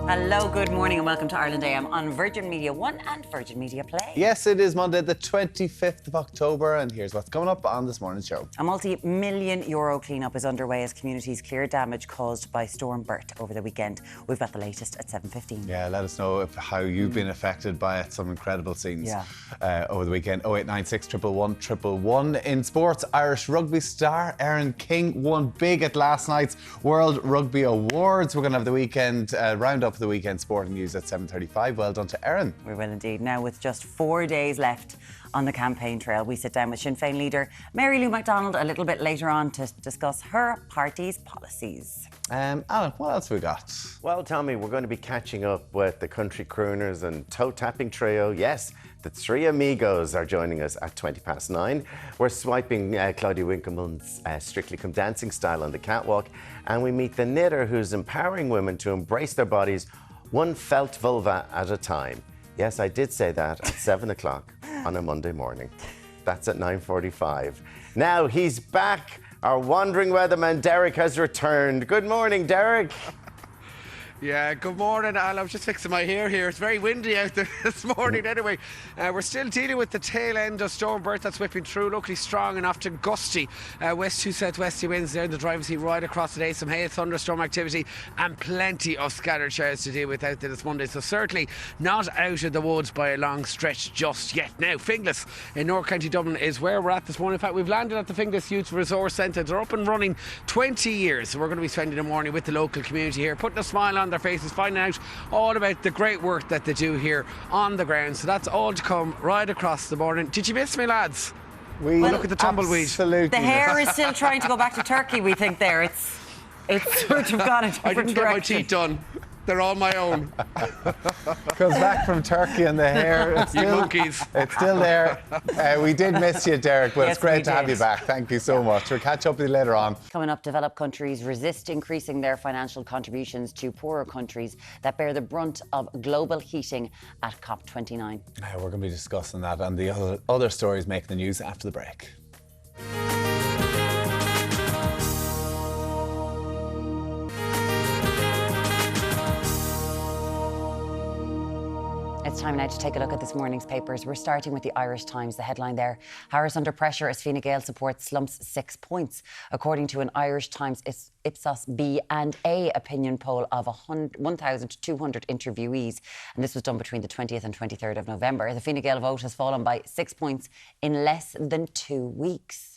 Hello, good morning and welcome to Ireland AM on Virgin Media 1 and Virgin Media Play. Yes, it is Monday the 25th of October and here's what's coming up on this morning's show. A multi-million euro clean-up is underway as communities clear damage caused by Storm Bert over the weekend. We've got the latest at 7:15. Yeah, let us know how you've been affected by it. Some incredible scenes over the weekend. 0896 111 111. In sports, Irish rugby star Erin King won big at last night's World Rugby Awards. We're going to have the weekend roundup of the weekend sporting news at 7:35. Well done to Erin. We will indeed. Now, with just 4 days left on the campaign trail, we sit down with Sinn Féin leader Mary Lou McDonald a little bit later on to discuss her party's policies. Alan, what else have we got? Well, Tommy, we're going to be catching up with the country crooners and toe-tapping trio. Yes, the Three Amigos are joining us at 9:20. We're swiping Claudia Winkleman's Strictly Come Dancing style on the catwalk, and we meet the knitter who's empowering women to embrace their bodies one felt vulva at a time. Yes, I did say that at 7 o'clock on a Monday morning. That's at 9:45. Now he's back. Our wandering weatherman Deric has returned. Good morning, Deric. Yeah, good morning, Al. I was just fixing my hair here. It's very windy out there this morning anyway. We're still dealing with the tail end of Storm Bert that's whipping through, locally strong and often gusty. West to southwesterly winds there in the driver's seat right across today. Some hail, thunderstorm activity and plenty of scattered showers to deal with out there this Monday. So certainly not out of the woods by a long stretch just yet. Now, Finglas in North County Dublin is where we're at this morning. In fact, we've landed at the Finglas Youth Resource Centre. They're up and running 20 years. So we're going to be spending the morning with the local community here, putting a smile on their faces, finding out all about the great work that they do here on the ground. So that's all to come right across the morning. Did you miss me, lads? Look at the tumbleweed. Absolutely. The hair is still trying to go back to Turkey, we think there. It's sort of gone a different I didn't get my direction. teeth done. They're all my own. Comes back from Turkey and the hair. It's You still, monkeys. It's still there. We did miss you, Derek, but Yes, it's great we to have did. you back. Thank you so much. We'll catch up with you later on. Coming up, developed countries resist increasing their financial contributions to poorer countries that bear the brunt of global heating at COP29. We're going to be discussing that and the other stories making the news after the break. It's time now to take a look at this morning's papers. We're starting with the Irish Times. The headline there, Harris under pressure as Fine Gael support slumps 6 points. According to an Irish Times Ipsos B&A opinion poll of 1,200 interviewees, and this was done between the 20th and 23rd of November, the Fine Gael vote has fallen by 6 points in less than 2 weeks.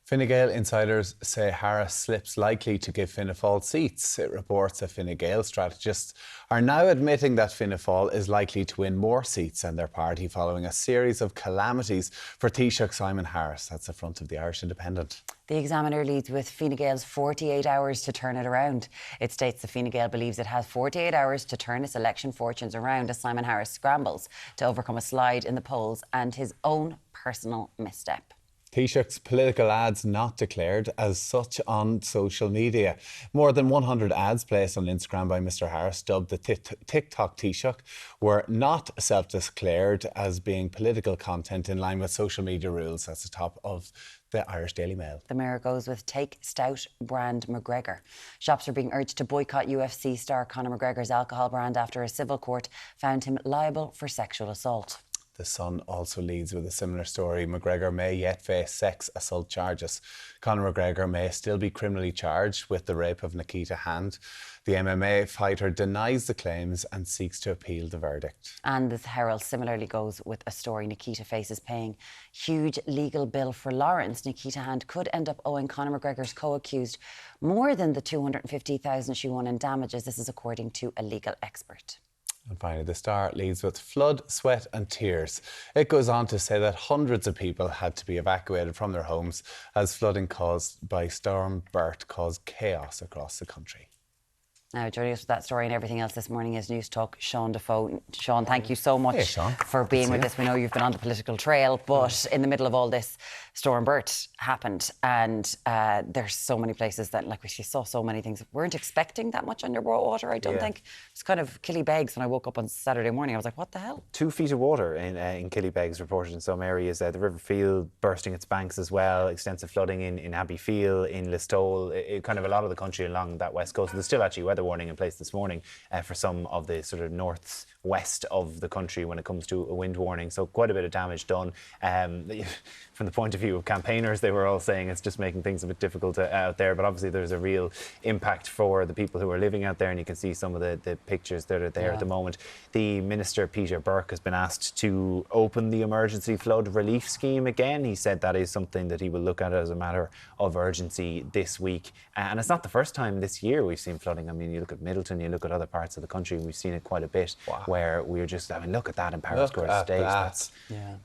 Fine Gael insiders say Harris slips likely to give Fianna Fáil seats. It reports that Fine Gael strategists are now admitting that Fianna Fáil is likely to win more seats than their party following a series of calamities for Taoiseach Simon Harris. That's the front of the Irish Independent. The Examiner leads with Fine Gael's 48 hours to turn it around. It states that Fine Gael believes it has 48 hours to turn its election fortunes around as Simon Harris scrambles to overcome a slide in the polls and his own personal misstep. Taoiseach's political ads not declared as such on social media. More than 100 ads placed on Instagram by Mr Harris, dubbed the TikTok Taoiseach, were not self-declared as being political content in line with social media rules. That's the top of the Irish Daily Mail. The Mayor goes with Take Stout brand McGregor. Shops are being urged to boycott UFC star Conor McGregor's alcohol brand after a civil court found him liable for sexual assault. The Sun also leads with a similar story. McGregor may yet face sex assault charges. Conor McGregor may still be criminally charged with the rape of Nikita Hand. The MMA fighter denies the claims and seeks to appeal the verdict. And the Herald similarly goes with a story. Nikita faces paying huge legal bill for Lawrence. Nikita Hand could end up owing Conor McGregor's co-accused more than the $250,000 she won in damages. This is according to a legal expert. And finally, the Star leads with flood, sweat and tears. It goes on to say that hundreds of people had to be evacuated from their homes as flooding caused by Storm Bert caused chaos across the country. Now, joining us with that story and everything else this morning is News Talk Sean Defoe. Sean, thank you so much for being with us. We know you've been on the political trail, but in the middle of all this, Storm Bert happened, and there's so many places that, like, we saw so many things. Weren't expecting that much underwater, I don't think. It's kind of Killybegs when I woke up on Saturday morning. I was like, what the hell? 2 feet of water in Killybegs reported in some areas. The River Field bursting its banks as well. Extensive flooding in Abbeyfield, in Listowel, kind of a lot of the country along that west coast. And there's still actually weather weather warning in place this morning for some of the sort of northwest of the country when it comes to a wind warning. So quite a bit of damage done. From the point of view of campaigners, they were all saying it's just making things a bit difficult out there. But obviously there's a real impact for the people who are living out there, and you can see some of the pictures that are there at the moment. The Minister, Peter Burke, has been asked to open the emergency flood relief scheme again. He said that is something that he will look at as a matter of urgency this week. And it's not the first time this year we've seen flooding. I mean, you look at Middleton, you look at other parts of the country, we've seen it quite a bit where we're just, I mean, look at that in Paris-Square Estate. That's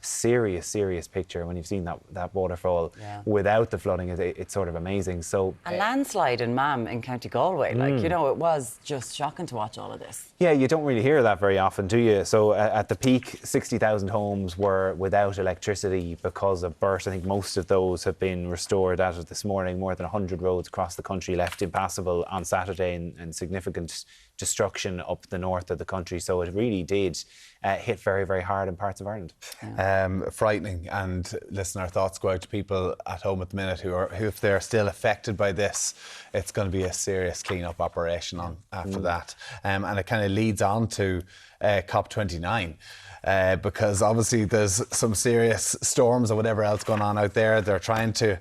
serious picture. When you've seen that waterfall without the flooding, it's sort of amazing. So a landslide in Mam in County Galway, like, you know, it was just shocking to watch all of this. Yeah, you don't really hear that very often, do you? So at the peak, 60,000 homes were without electricity because of Bert. I think most of those have been restored as of this morning. More than 100 roads across the country left impassable on Saturday, and significant destruction up the north of the country. So it really did hit very, very hard in parts of Ireland. Frightening. And listen, our thoughts go out to people at home at the minute who if they're still affected by this, it's going to be a serious clean-up operation after that. And it kind of leads on to COP29. Because obviously there's some serious storms or whatever else going on out there. They're trying to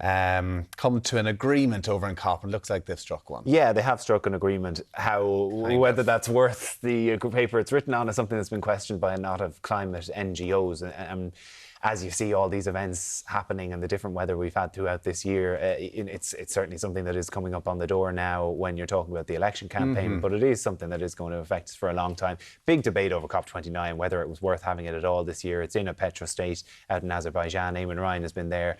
come to an agreement over in COP, and looks like they've struck one. Yeah, they have struck an agreement. Whether that's worth the paper it's written on is something that's been questioned by a lot of climate NGOs. And as you see all these events happening and the different weather we've had throughout this year, it's certainly something that is coming up on the door now when you're talking about the election campaign, but it is something that is going to affect us for a long time. Big debate over COP29, whether it was worth having it at all this year. It's in a petrostate out in Azerbaijan. Eamon Ryan has been there.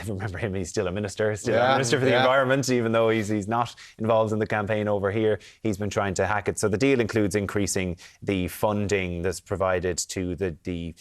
Remember him, he's still a minister, for the environment, even though he's not involved in the campaign over here. He's been trying to hack it. So the deal includes increasing the funding that's provided to the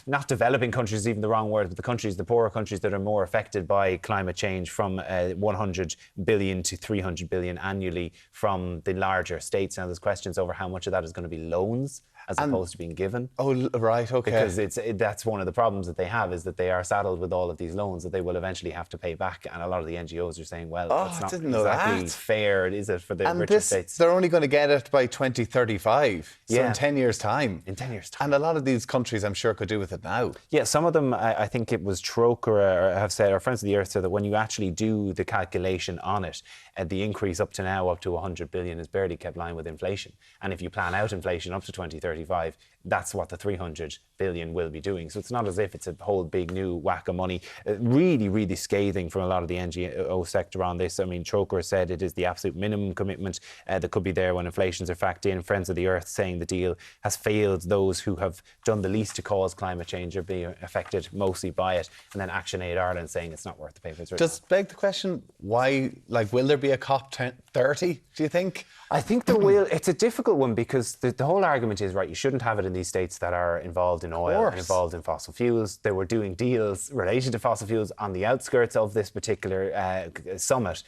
not developing countries is even the wrong word, but the poorer countries that are more affected by climate change, from 100 billion to 300 billion annually from the larger states. Now there's questions over how much of that is going to be loans as opposed to being given. Oh, right, okay. Because that's one of the problems that they have, is that they are saddled with all of these loans that they will eventually have to pay back. And a lot of the NGOs are saying, well, that's not exactly fair, is it, for the richer states? They're only going to get it by 2035, so in 10 years' time. In 10 years' time. And a lot of these countries, I'm sure, could do with it now. Yeah, some of them, I think it was Troker have said, or Friends of the Earth said, that when you actually do the calculation on it, the increase up to now, up to 100 billion, is barely kept line with inflation. And if you plan out inflation up to 2035, that's what the 300 billion will be doing. So it's not as if it's a whole big new whack of money. Really, really scathing from a lot of the NGO sector on this. I mean, Troker said it is the absolute minimum commitment that could be there when inflations are factored in. Friends of the Earth saying the deal has failed those who have done the least to cause climate change or be affected mostly by it. And then Action Aid Ireland saying it's not worth the paper it's written. Does beg the question, why, like, will there be a COP30, do you think? I think there will. It's a difficult one because the whole argument is, right, you shouldn't have it in these states that are involved in oil and involved in fossil fuels. They were doing deals related to fossil fuels on the outskirts of this particular summit.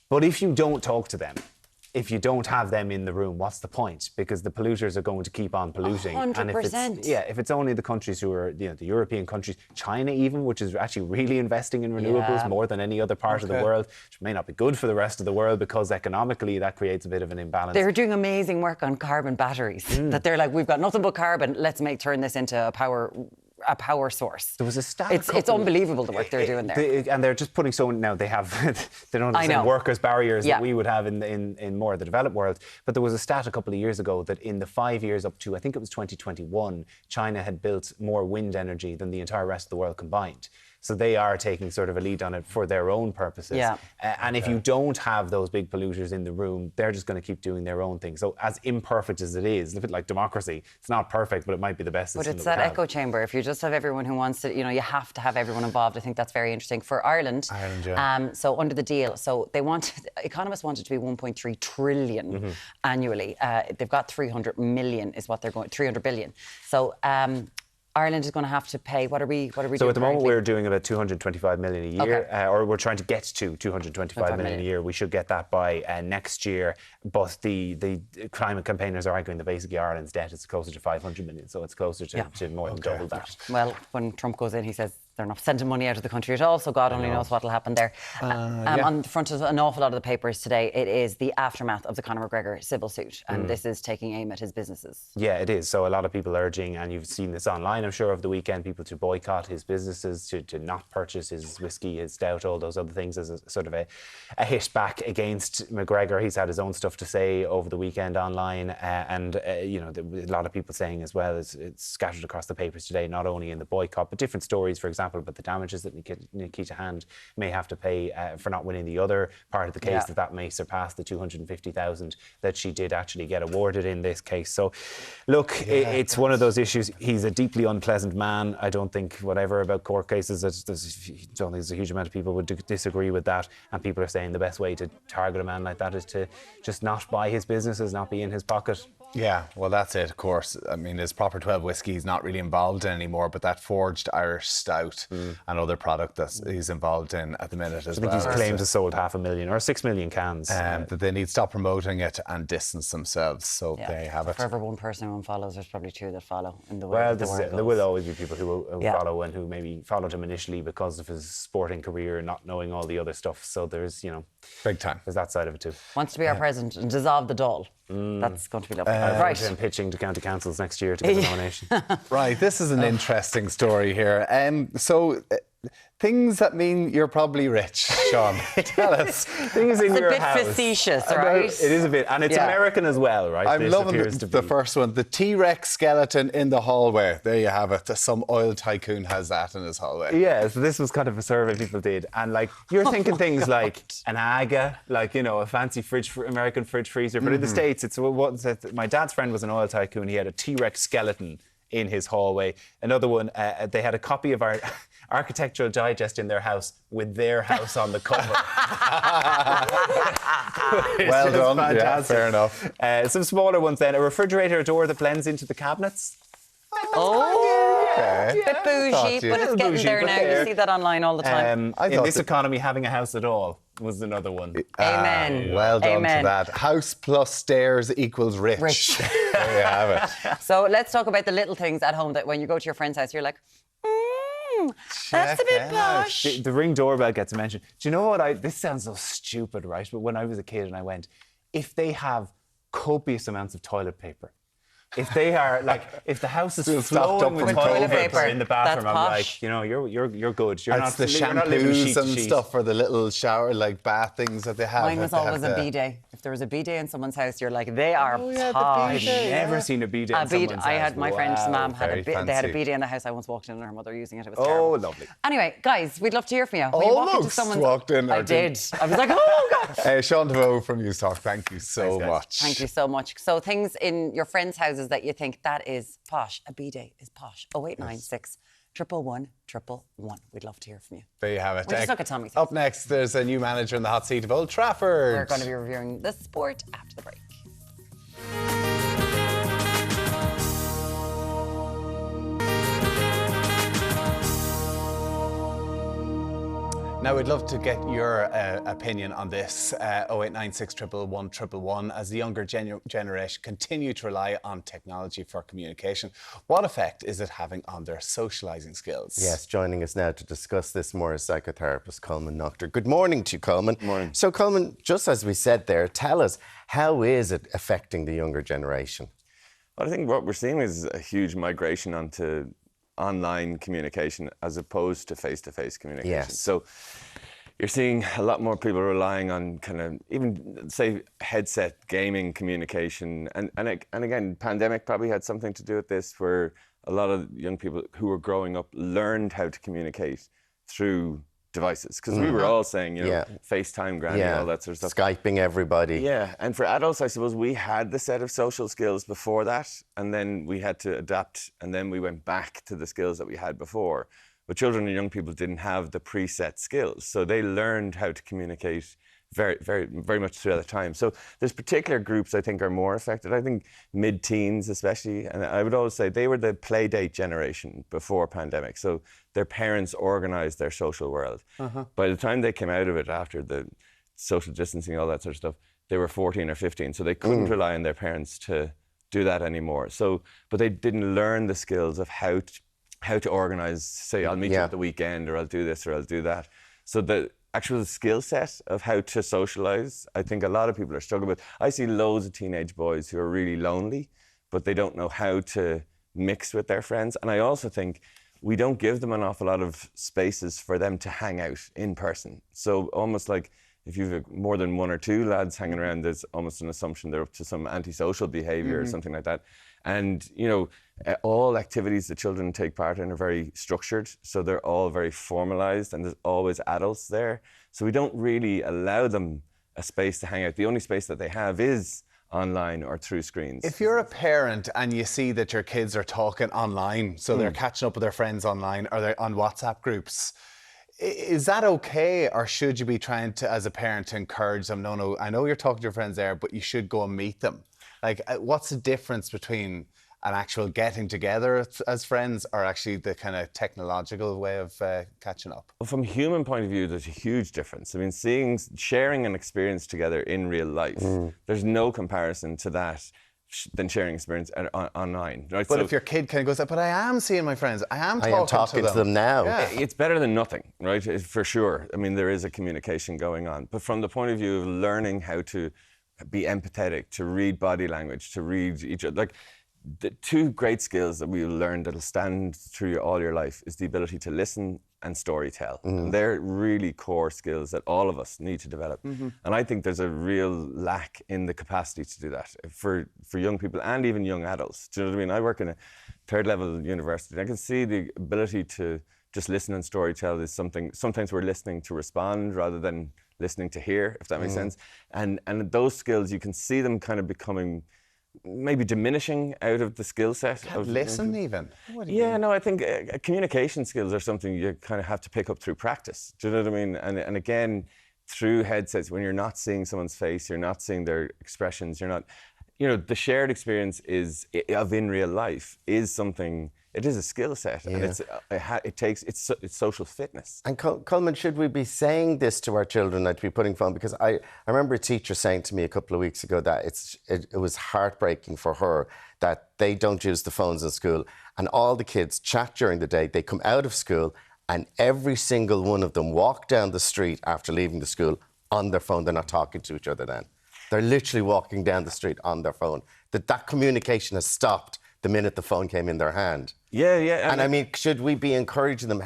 But if you don't talk to them, if you don't have them in the room, what's the point? Because the polluters are going to keep on polluting. 100%. And if it's only the countries who are, the European countries, China even, which is actually really investing in renewables more than any other part of the world, which may not be good for the rest of the world because economically that creates a bit of an imbalance. They're doing amazing work on carbon batteries. That they're like, we've got nothing but carbon, let's turn this into a power source. There was a stat. It's unbelievable the work they're doing there. And they're just putting now they have they don't have the same workers' barriers that we would have in more of the developed world. But there was a stat a couple of years ago that in the 5 years up to, I think it was 2021, China had built more wind energy than the entire rest of the world combined. So they are taking sort of a lead on it for their own purposes. Yeah. And if you don't have those big polluters in the room, they're just going to keep doing their own thing. So as imperfect as it is, a bit like democracy, it's not perfect, but it might be the best. But it's that echo chamber. If you just have everyone who wants to, you have to have everyone involved. I think that's very interesting for Ireland. So under the deal, economists wanted to be 1.3 trillion annually. They've got 300 million is what they're going, 300 billion. So Ireland is going to have to pay. What are we doing? So at the moment currently? we're doing about 225 million a year, or we're trying to get to 225 million a year. We should get that by next year. But the climate campaigners are arguing that basically Ireland's debt is closer to 500 million, so it's closer to more than double that. Well, when Trump goes in, he says they're not sending money out of the country at all, so God only knows what will happen there. On the front of an awful lot of the papers today, it is the aftermath of the Conor McGregor civil suit, and this is taking aim at his businesses. Yeah, it is. So a lot of people urging, and you've seen this online, I'm sure, over the weekend, people to boycott his businesses, to not purchase his whiskey, his stout, all those other things as a sort of a hit back against McGregor. He's had his own stuff to say over the weekend online, and you know, a lot of people saying as well, it's scattered across the papers today, not only in the boycott, but different stories, for example, but the damages that Nikita Hand may have to pay for not winning the other part of the case, that may surpass the 250,000 that she did actually get awarded in this case. So, look, it's one of those issues. He's a deeply unpleasant man. I don't think whatever about court cases, I don't think there's a huge amount of people would disagree with that. And people are saying the best way to target a man like that is to just not buy his businesses, not be in his pocket. Yeah, well, that's it, of course. I mean, his Proper 12 whiskey he's not really involved in anymore, but that forged Irish stout and other product that he's involved in at the minute as well. I think he's claimed to sold 500,000 or 6 million cans. That they need to stop promoting it and distance themselves. So they have it. For every one person who unfollows, there's probably two that follow in the way. Well, there will always be people who follow and who maybe followed him initially because of his sporting career, not knowing all the other stuff. So there's, you know, big time. There's that side of it too. Wants to be our president and dissolve the Dáil. That's going to be lovely. Right. And pitching to county councils next year to get a nomination. Right, this is an interesting story here. Things that mean you're probably rich, Sean. Tell us. Things in your house. It's a bit facetious, right? It is a bit. And it's American as well, right? I'm loving the first one. The T-Rex skeleton in the hallway. There you have it. Some oil tycoon has that in his hallway. Yeah, so this was kind of a survey people did. And like, you're thinking things like an Aga, like, you know, a fancy American fridge freezer. But in the States, my dad's friend was an oil tycoon. He had a T-Rex skeleton in his hallway. Another one, they had a copy of our Architectural Digest in their house with their house on the cover. Well done. Fantastic. Yeah, fair enough. Some smaller ones then. A refrigerator door that blends into the cabinets. Okay. Bit bougie, but it's getting there now. You see that online all the time. In this economy, having a house at all was another one. Amen. Well done Amen. to that. House plus stairs equals rich. There you have it. So let's talk about the little things at home that when you go to your friend's house, you're like, that's a bit posh. The Ring doorbell gets mentioned. Do you know what? This sounds so stupid, right? But when I was a kid and I went, if they have copious amounts of toilet paper, if they are like, if the house is flowing with toilet paper in the bathroom, I'm like, you know, you're good. You're not the shampoos and stuff for the little shower, like bath things that they have. Mine was always a bidet. If there was a bidet in someone's house, you're like, they are posh. I've never seen a bidet in someone's house. I had my friend's mom very they had a fancy. bidet in the house. I once walked in and her mother using it. It was Oh, terrible. lovely. Anyway, guys, we'd love to hear from you. When you walk into Almost someone's, walked in. I did. I was like, oh God. Sean DeVoe from News Talk, thank you so much. Thank you so much. So things in your friends' houses that you think that is posh. A bidet is posh. 0896 111 111. We'd love to hear from you. There you have it. We'll just look at Tommy's. Up next, there's a new manager in the hot seat of Old Trafford. We're going to be reviewing the sport after the break. Now, we'd love to get your opinion on this. 0896 111 111. As the younger generation continue to rely on technology for communication, what effect is it having on their socialising skills? Yes, joining us now to discuss this more is psychotherapist Coleman Noctor. Good morning to you, Coleman. Good morning. So, Coleman, just as we said there, tell us, how is it affecting the younger generation? Well, I think what we're seeing is a huge migration onto online communication as opposed to face-to-face communication. Yes. So you're seeing a lot more people relying on kind of even, say, headset gaming communication. And again, pandemic probably had something to do with this, where a lot of young people who were growing up learned how to communicate through devices. Because we were all saying, you know, FaceTime, Granny, all that sort of stuff. Skyping everybody. Yeah, and for adults, I suppose we had the set of social skills before that, and then we had to adapt, and then we went back to the skills that we had before. But children and young people didn't have the preset skills, so they learned how to communicate very, very, very much throughout the time. So there's particular groups I think are more affected. I think mid-teens especially, and I would always say they were the play date generation before pandemic. So their parents organised their social world. By the time they came out of it after the social distancing, all that sort of stuff, they were 14 or 15. So they couldn't rely on their parents to do that anymore. So, but they didn't learn the skills of how how to organise, say, I'll meet you at the weekend, or I'll do this, or I'll do that. So the actual skill set of how to socialise, I think a lot of people are struggling with. I see loads of teenage boys who are really lonely, but they don't know how to mix with their friends. And I also think we don't give them an awful lot of spaces for them to hang out in person. So almost like if you've more than one or two lads hanging around, there's almost an assumption they're up to some antisocial behaviour or something like that. And, you know, all activities that children take part in are very structured, so they're all very formalised, and there's always adults there. So we don't really allow them a space to hang out. The only space that they have is online or through screens. If you're a parent and you see that your kids are talking online, so they're catching up with their friends online, or they're on WhatsApp groups, is that okay, or should you be trying to, as a parent, to encourage them? No, I know you're talking to your friends there, but you should go and meet them. Like, what's the difference between an actual getting together as friends, or actually the kind of technological way of catching up? Well, from a human point of view, there's a huge difference. I mean, sharing an experience together in real life, there's no comparison to that than sharing experience online. Right? But if your kid kind of goes, but I am seeing my friends, I am talking to them now. Yeah. It's better than nothing, right? For sure. I mean, there is a communication going on. But from the point of view of learning how to be empathetic, to read body language, to read each other, like, the two great skills that we've learned that'll stand through all your life is the ability to listen and storytell. And they're really core skills that all of us need to develop. And I think there's a real lack in the capacity to do that for young people and even young adults. Do you know what I mean? I work in a third level university, and I can see the ability to just listen and storytell is something. Sometimes we're listening to respond rather than listening to hear, if that makes sense. And those skills, you can see them kind of becoming maybe diminishing out of the skill set. Can't listen even. Yeah, no, I think communication skills are something you kind of have to pick up through practice. Do you know what I mean? And again, through headsets, when you're not seeing someone's face, you're not seeing their expressions, you're not, you know, the shared experience of in real life is something. It is a skill set, and it's social fitness. And Coleman, should we be saying this to our children, that to be putting phone? Because I remember a teacher saying to me a couple of weeks ago that it was heartbreaking for her that they don't use the phones in school, and all the kids chat during the day. They come out of school, and every single one of them walk down the street after leaving the school on their phone. They're not talking to each other then. They're literally walking down the street on their phone. That communication has stopped the minute the phone came in their hand. Yeah. And I mean, should we be encouraging them?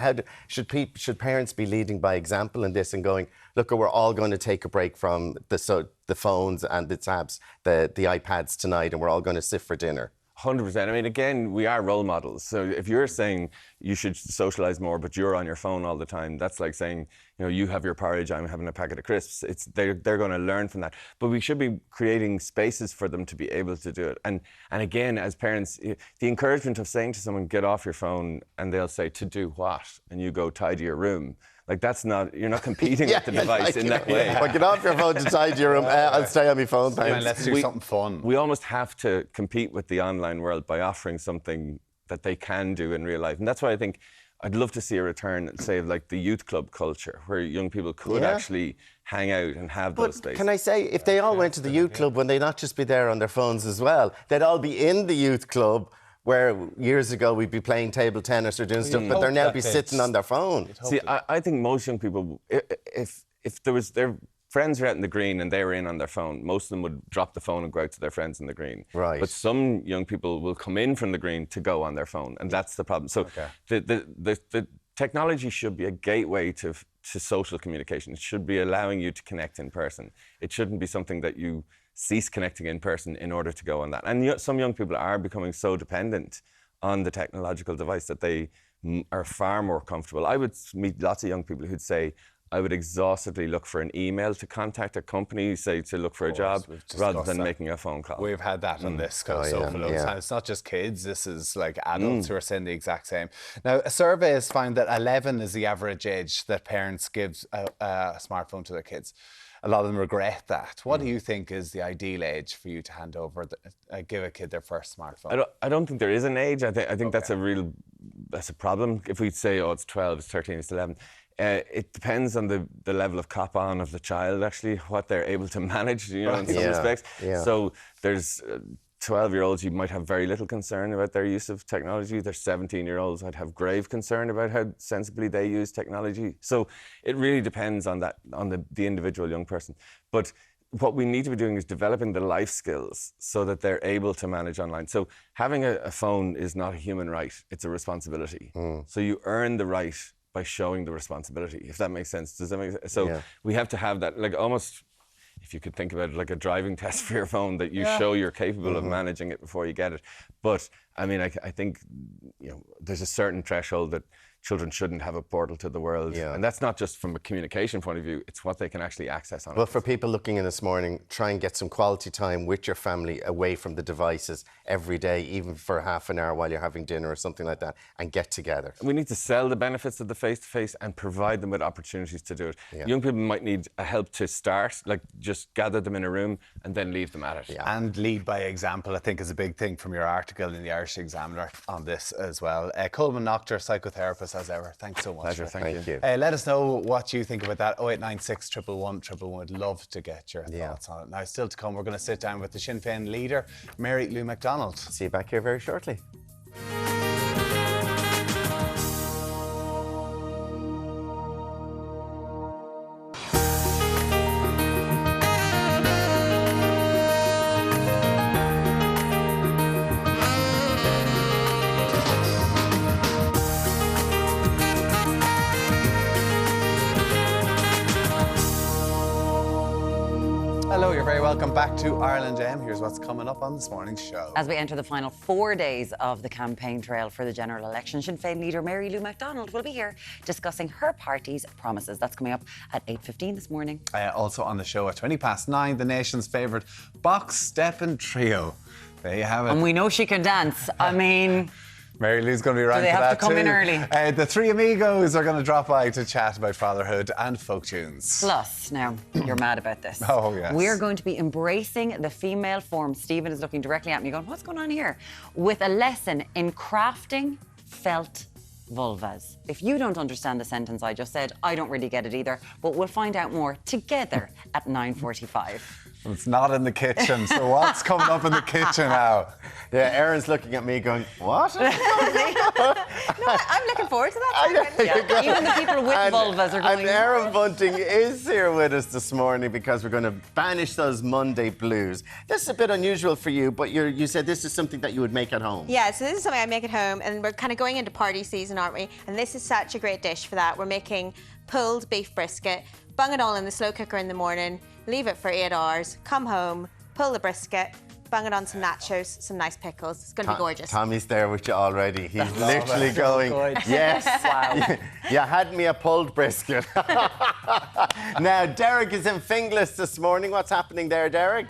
Should parents be leading by example in this and going, look, we're all going to take a break from the phones and the tabs, the iPads tonight, and we're all going to sit for dinner? 100%. I mean, again, we are role models. So if you're saying you should socialise more, but you're on your phone all the time, that's like saying, you know, you have your porridge, I'm having a packet of crisps. They're going to learn from that. But we should be creating spaces for them to be able to do it. And again, as parents, the encouragement of saying to someone, get off your phone, and they'll say, to do what? And you go, tidy your room. Like, that's not, you're not competing with the device in that way. Well, get off your phone to tidy your room. I'll stay on my phone, thanks. Let's do something fun. We almost have to compete with the online world by offering something that they can do in real life. And that's why I think I'd love to see a return, say, of like the youth club culture, where young people could actually hang out and have those spaces. Can I say, if they all went to the youth club, would they not just be there on their phones as well? They'd all be in the youth club, where years ago we'd be playing table tennis or doing stuff, but they're now sitting on their phone. See, I think most young people, if there was their friends were out in the green and they were in on their phone, most of them would drop the phone and go out to their friends in the green. Right. But some young people will come in from the green to go on their phone, and that's the problem. So the technology should be a gateway to social communication. It should be allowing you to connect in person. It shouldn't be something that you cease connecting in person in order to go on that. And some young people are becoming so dependent on the technological device that they are far more comfortable. I would meet lots of young people who'd say, I would exhaustively look for an email to contact a company, say to look for a job, rather than making a phone call. We've had that on this for loads of time. It's not just kids, this is like adults who are saying the exact same. Now, a survey has found that 11 is the average age that parents give a smartphone to their kids. A lot of them regret that. What do you think is the ideal age for you to hand over, give a kid their first smartphone? I don't think there is an age. I think that's a problem. If we say, oh, it's 12, it's 13, it's 11. It depends on the level of cop-on of the child, actually, what they're able to manage, in some respects. Yeah. So there's 12-year-olds, you might have very little concern about their use of technology. There's 17-year-olds I'd have grave concern about how sensibly they use technology. So it really depends on the individual young person. But what we need to be doing is developing the life skills so that they're able to manage online. So having a phone is not a human right, it's a responsibility. So you earn the right by showing the responsibility, if that makes sense. Does that make sense? So we have to have that, like almost, if you could think about it like a driving test for your phone, that you show you're capable of managing it before you get it. But I mean, I think, you know, there's a certain threshold that children shouldn't have a portal to the world. And that's not just from a communication point of view, it's what they can actually access on it. Well, for people looking in this morning, try and get some quality time with your family away from the devices every day, even for half an hour while you're having dinner or something like that, and get together. We need to sell the benefits of the face-to-face and provide them with opportunities to do it. Young people might need a help to start, like just gather them in a room and then leave them at it. And lead by example, I think, is a big thing from your article in the Irish Examiner on this as well. Coleman Noctor, psychotherapist, as ever. Thanks so much. Pleasure, thank you. Let us know what you think about that. 0896 111 111. Would love to get your thoughts on it. Now, still to come, we're going to sit down with the Sinn Féin leader, Lou McDonald. See you back here very shortly. Hello, you're very welcome back to Ireland M. Here's what's coming up on this morning's show. As we enter the final 4 days of the campaign trail for the general election, Sinn Féin leader Lou McDonald will be here discussing her party's promises. That's coming up at 8:15 this morning. Also on the show at 9:20, the nation's favourite box stepping trio. There you have it. And we know she can dance. I mean... Lou's going to be around for that too. Do they have to come in early? The Three Amigos are going to drop by to chat about fatherhood and folk tunes. Plus, now, you're mad about this. Oh, yes. We're going to be embracing the female form. Stephen is looking directly at me going, what's going on here? With a lesson in crafting felt vulvas. If you don't understand the sentence I just said, I don't really get it either, but we'll find out more together at 9:45. It's not in the kitchen, so what's coming up in the kitchen now? Yeah, Erin's looking at me going, what? No, I'm looking forward to that. Even the people with vulvas are going... And Erin Bunting is here with us this morning because we're going to banish those Monday blues. This is a bit unusual for you, but you said this is something that you would make at home. Yeah, so this is something I make at home, and we're kind of going into party season, aren't we? And this is such a great dish for that. We're making pulled beef brisket, bung it all in the slow cooker in the morning, leave it for 8 hours, come home, pull the brisket, bung it on some nachos, some nice pickles. It's going to be gorgeous. Tommy's there with you already. He's literally going, yes. Wow. You had me a pulled brisket. Now, Deric is in Finglas this morning. What's happening there, Deric?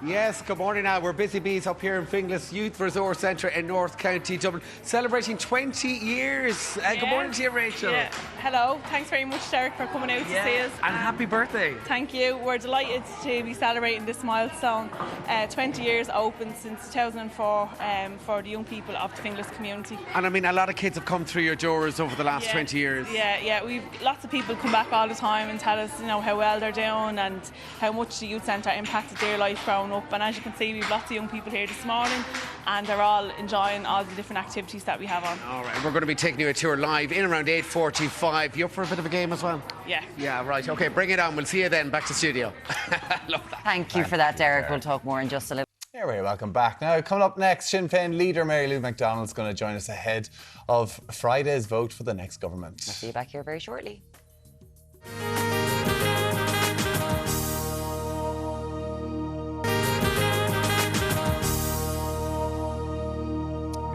Yes, good morning now. We're busy bees up here in Finglas Youth Resource Centre in North County Dublin, celebrating 20 years. Good morning to you, Rachel. Yeah. Hello, thanks very much, Deric, for coming out to see us. And happy birthday. Thank you. We're delighted to be celebrating this milestone. 20 years open since 2004 for the young people of the Finglas community. And I mean, a lot of kids have come through your doors over the last 20 years. Yeah. We've lots of people come back all the time and tell us, you know, how well they're doing and how much the youth centre impacted their life growing up. And as you can see, we've lots of young people here this morning and they're all enjoying all the different activities that we have on. All right, we're going to be taking you a tour live in around 8:45. You up for a bit of a game as well? Yeah. Yeah, right. OK, bring it on. We'll see you then. Back to studio. Love that. Thank you for that, Deric. We'll talk more in just a little. You're very welcome back. Now, coming up next, Sinn Féin leader Lou McDonald is going to join us ahead of Friday's vote for the next government. I'll see you back here very shortly.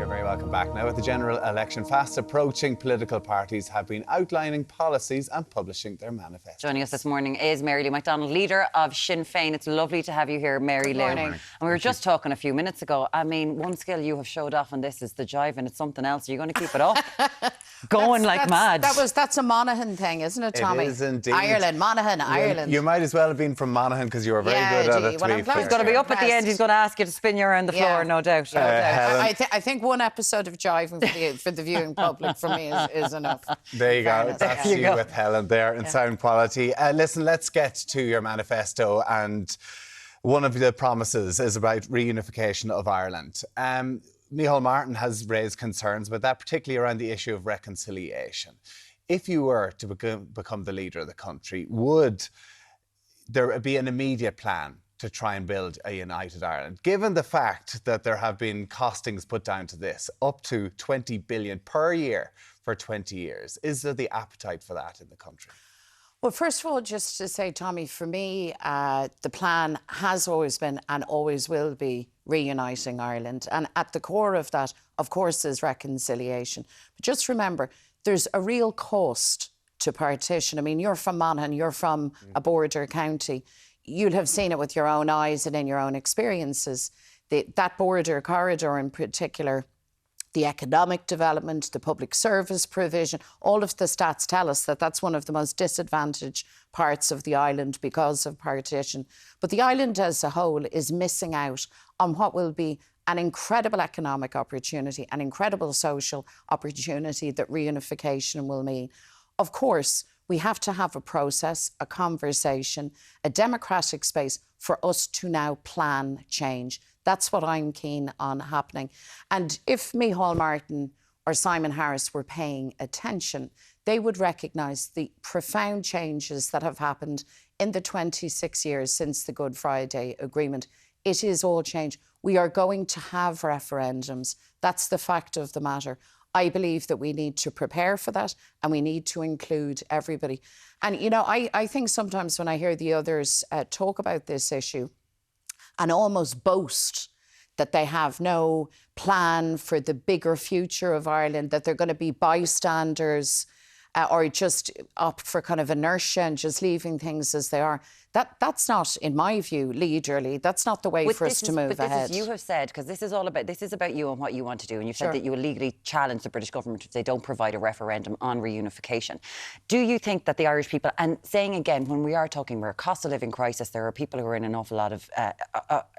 Very welcome back. Now, with the general election fast approaching, political parties have been outlining policies and publishing their manifestos. Joining us this morning is Lou McDonald, leader of Sinn Féin. It's lovely to have you here, Lou. Good morning. And we were just talking a few minutes ago. I mean, one skill you have showed off on this is the jive, and it's something else. Are you going to keep it up? Going like mad. That's a Monaghan thing, isn't it, Tommy? It is indeed. Monaghan, Ireland. You might as well have been from Monaghan because you were very good at it. Well, I'm glad He's going to be up at the end. He's going to ask you to spin you around the floor, no doubt. I think one episode of jiving for the viewing public for me is enough. There you go. That's you with Helen there in sound quality. Listen, let's get to your manifesto and One of the promises is about reunification of Ireland. Micheál Martin has raised concerns about that, particularly around the issue of reconciliation. If you were to become the leader of the country, would there be an immediate plan to try and build a united Ireland? Given the fact that there have been costings put down to this, up to 20 billion per year for 20 years, is there the appetite for that in the country? Well, first of all, just to say, Tommy, for me, the plan has always been and always will be reuniting Ireland. And at the core of that, of course, is reconciliation. But just remember, there's a real cost to partition. I mean, you're from Monaghan, you're from a border county. You'll have seen it with your own eyes and in your own experiences. That border corridor in particular, the economic development, the public service provision, all of the stats tell us that that's one of the most disadvantaged parts of the island because of partition. But the island as a whole is missing out on what will be an incredible economic opportunity, an incredible social opportunity that reunification will mean. Of course, we have to have a process, a conversation, a democratic space for us to now plan change. That's what I'm keen on happening. And if Micheál Martin or Simon Harris were paying attention, they would recognise the profound changes that have happened in the 26 years since the Good Friday Agreement. It is all change. We are going to have referendums. That's the fact of the matter. I believe that we need to prepare for that and we need to include everybody. And, you know, I think sometimes when I hear the others talk about this issue and almost boast that they have no plan for the bigger future of Ireland, that they're going to be bystanders or just opt for kind of inertia and just leaving things as they are. That's not, in my view, leaderly. That's not the way for us to move ahead. You have said, because this is about you and what you want to do, and you've said that you will legally challenge the British government if they don't provide a referendum on reunification. Do you think that the Irish people, and saying again, when we are talking about a cost of living crisis, there are people who are in an awful lot of,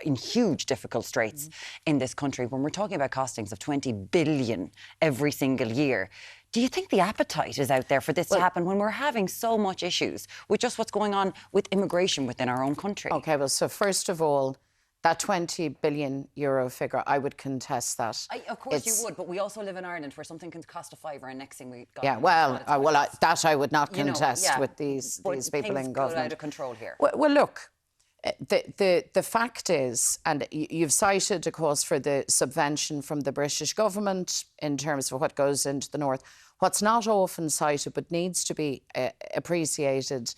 in huge difficult straits in this country. When we're talking about costings of 20 billion every single year, do you think the appetite is out there for this to happen when we're having so much issues with just what's going on with immigration within our own country? OK, well, so first of all, that 20 billion euro figure, I would contest that. Of course you would, but we also live in Ireland where something can cost a fiver and next thing we got... Yeah, well, that I would not contest with these people in government. Out of control here. Well, look, the fact is, and you've cited, of course, for the subvention from the British government in terms of what goes into the north. What's not often cited but needs to be appreciated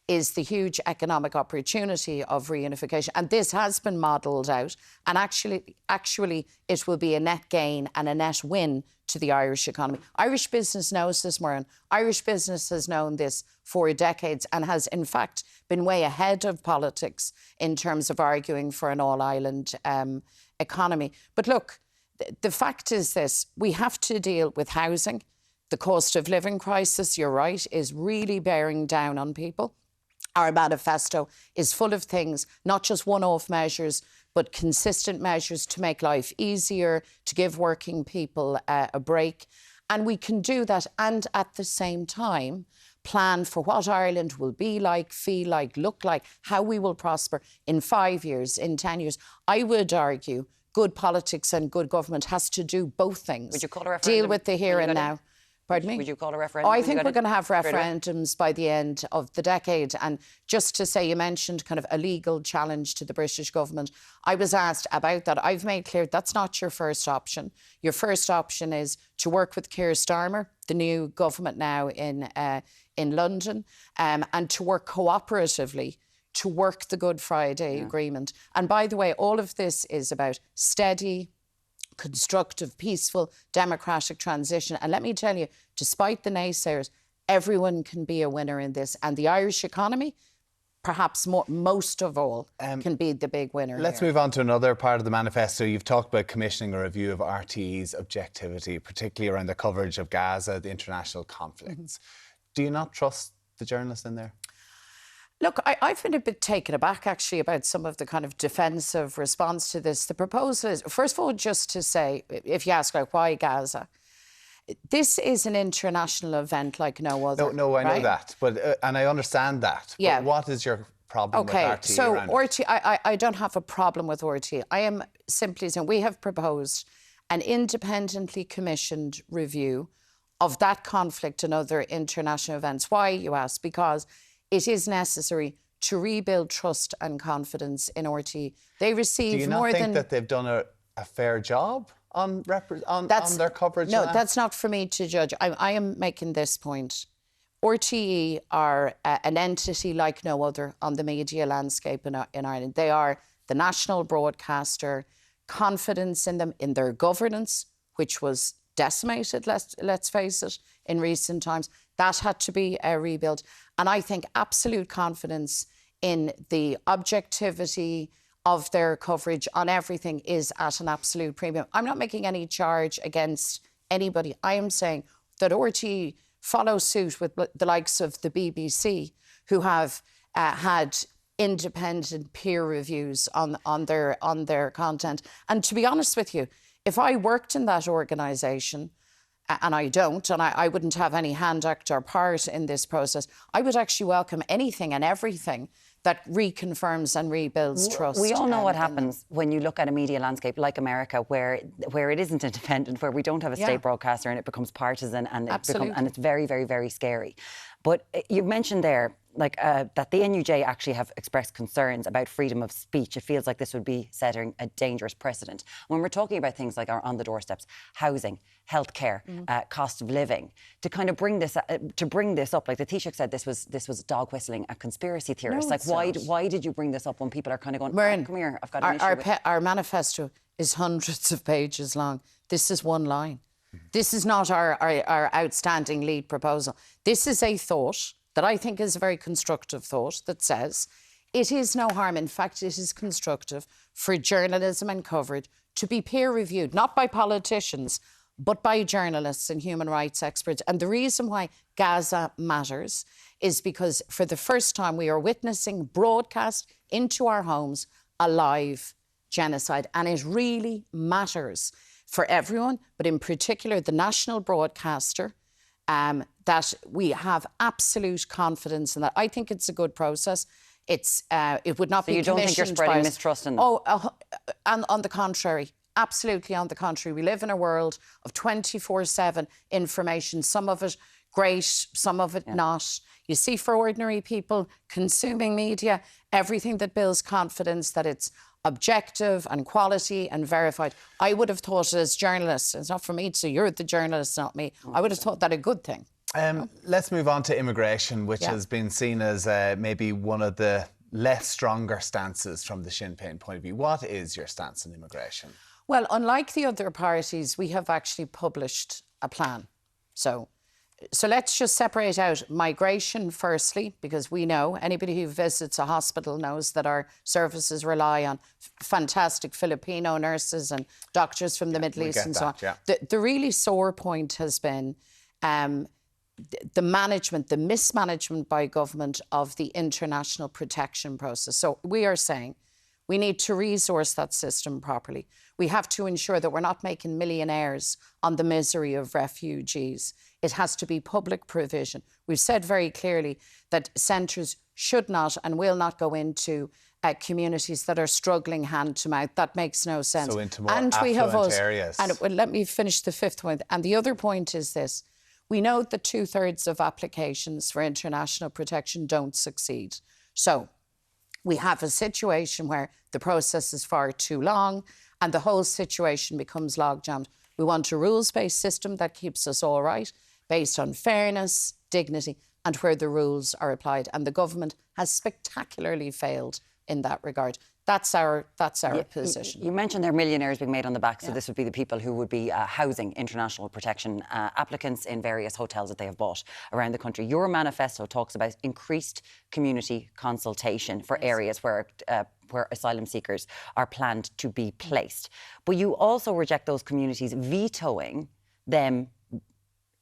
is the huge economic opportunity of reunification. And this has been modelled out. And actually, it will be a net gain and a net win to the Irish economy. Irish business knows this, Muireann. Irish business has known this for decades and has, in fact, been way ahead of politics in terms of arguing for an all-island economy. But look, the fact is this. We have to deal with housing. The cost of living crisis, you're right, is really bearing down on people. Our manifesto is full of things, not just one-off measures, but consistent measures to make life easier, to give working people a break. And we can do that and at the same time plan for what Ireland will be like, feel like, look like, how we will prosper in 5 years, in 10 years. I would argue good politics and good government has to do both things. Would you call a referendum? Deal with the here and now. Pardon me? Would you call a referendum? I think we're going to have referendums by the end of the decade. And just to say, you mentioned kind of a legal challenge to the British government. I was asked about that. I've made clear that's not your first option. Your first option is to work with Keir Starmer, the new government now in London, and to work cooperatively to work the Good Friday Agreement. And by the way, all of this is about steady, constructive, peaceful, democratic transition. And let me tell you, despite the naysayers, everyone can be a winner in this. And the Irish economy, perhaps most of all, can be the big winner. Let's move on to another part of the manifesto. You've talked about commissioning a review of RTE's objectivity, particularly around the coverage of Gaza, the international conflicts. Do you not trust the journalists in there? Look, I've been a bit taken aback, actually, about some of the kind of defensive response to this. The proposal is, first of all, just to say, if you ask, like, why Gaza? This is an international event like no other. No, I know that, but and I understand that. Yeah. But what is your problem with RTE? So RTE, I don't have a problem with RTE. I am simply saying we have proposed an independently commissioned review of that conflict and other international events. Why, you ask? Because it is necessary to rebuild trust and confidence in RTE. They receive Do you not think that they've done a fair job on their coverage? No, that's not for me to judge. I am making this point. RTE are an entity like no other on the media landscape in Ireland. They are the national broadcaster. Confidence in them, in their governance, which was decimated, let's face it, in recent times, that had to be rebuilt. And I think absolute confidence in the objectivity of their coverage on everything is at an absolute premium. I'm not making any charge against anybody. I am saying that RTE follow suit with the likes of the BBC, who have had independent peer reviews on their content. And to be honest with you, if I worked in that organisation, and I don't, and I wouldn't have any hand, act or part in this process, I would actually welcome anything and everything that reconfirms and rebuilds trust. We all know what happens when you look at a media landscape like America, where it isn't independent, where we don't have a state broadcaster and it becomes partisan, and it's very, very, very scary. But you mentioned there, like that the NUJ actually have expressed concerns about freedom of speech. It feels like this would be setting a dangerous precedent. When we're talking about things like our on the doorsteps, housing, healthcare, cost of living, to kind of bring this up, like the Taoiseach said, this was dog whistling at conspiracy theorists. No, like why did you bring this up when people are kind of going, come here, I've got an issue our manifesto is hundreds of pages long. This is one line. This is not our outstanding lead proposal. This is a thought that I think is a very constructive thought that says it is no harm. In fact, it is constructive for journalism and coverage to be peer-reviewed, not by politicians, but by journalists and human rights experts. And the reason why Gaza matters is because for the first time we are witnessing broadcast into our homes a live genocide. And it really matters for everyone, but in particular the national broadcaster, that we have absolute confidence in that. I think it's a good process. It would not be commissioned by... So you don't think you're spreading mistrust in them? And on the contrary, absolutely on the contrary. We live in a world of 24/7 information, some of it great, some of it not. You see, for ordinary people consuming media, everything that builds confidence, that it's objective and quality and verified. I would have thought as journalists, it's not for me to say you're the journalist, not me, I would have thought that a good thing. Let's move on to immigration, which has been seen as maybe one of the less stronger stances from the Sinn Féin point of view. What is your stance on immigration? Well, unlike the other parties, we have actually published a plan. So let's just separate out migration firstly, because we know anybody who visits a hospital knows that our services rely on fantastic Filipino nurses and doctors from the Middle East and so on. The really sore point has been the management, the mismanagement by government of the international protection process. So we are saying we need to resource that system properly. We have to ensure that we're not making millionaires on the misery of refugees. It has to be public provision. We've said very clearly that centres should not and will not go into communities that are struggling hand to mouth. That makes no sense. So into more affluent areas. And let me finish the fifth point. And the other point is this. We know that 2/3 of applications for international protection don't succeed. So we have a situation where the process is far too long and the whole situation becomes logjammed. We want a rules-based system that keeps us all right, based on fairness, dignity, and where the rules are applied. And the government has spectacularly failed in that regard. That's our position. You mentioned there are millionaires being made on the back, so this would be the people who would be housing international protection applicants in various hotels that they have bought around the country. Your manifesto talks about increased community consultation for areas where asylum seekers are planned to be placed. But you also reject those communities vetoing them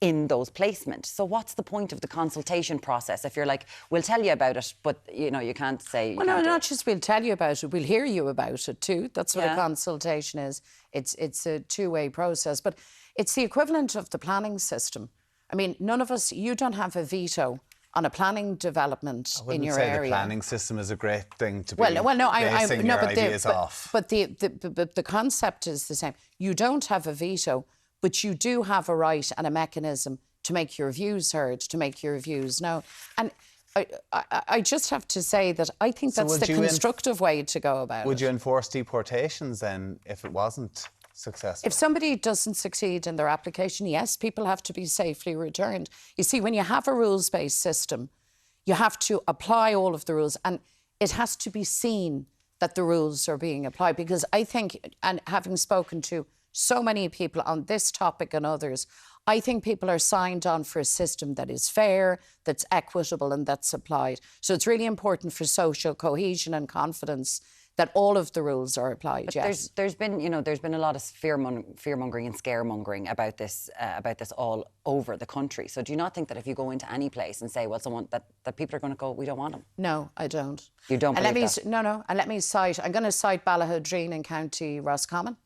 in those placements. So what's the point of the consultation process if you're like, we'll tell you about it, but you know, you can't say... Well, no, not just we'll tell you about it, we'll hear you about it too. That's what a consultation is. It's a two-way process, but it's the equivalent of the planning system. I mean, none of us, you don't have a veto on a planning development in your I area. wouldn't say the planning system is a great thing to be basing your ideas off. But the concept is the same. You don't have a veto, but you do have a right and a mechanism to make your views heard, to make your views known. And I just have to say that I think that's the constructive way to go about it. Would you enforce deportations then if it wasn't successful? If somebody doesn't succeed in their application, yes, people have to be safely returned. You see, when you have a rules-based system, you have to apply all of the rules, and it has to be seen that the rules are being applied. Because I think, and having spoken to so many people on this topic and others, I think people are signed on for a system that is fair, that's equitable and that's applied. So it's really important for social cohesion and confidence that all of the rules are applied. But yes, there's been a lot of fear-mongering and scaremongering about this all over the country. So do you not think that if you go into any place and say, well, someone that people are going to go, we don't want them? No, I don't. You don't believe that? No. And let me cite. I'm going to cite Ballahudreen in County Roscommon.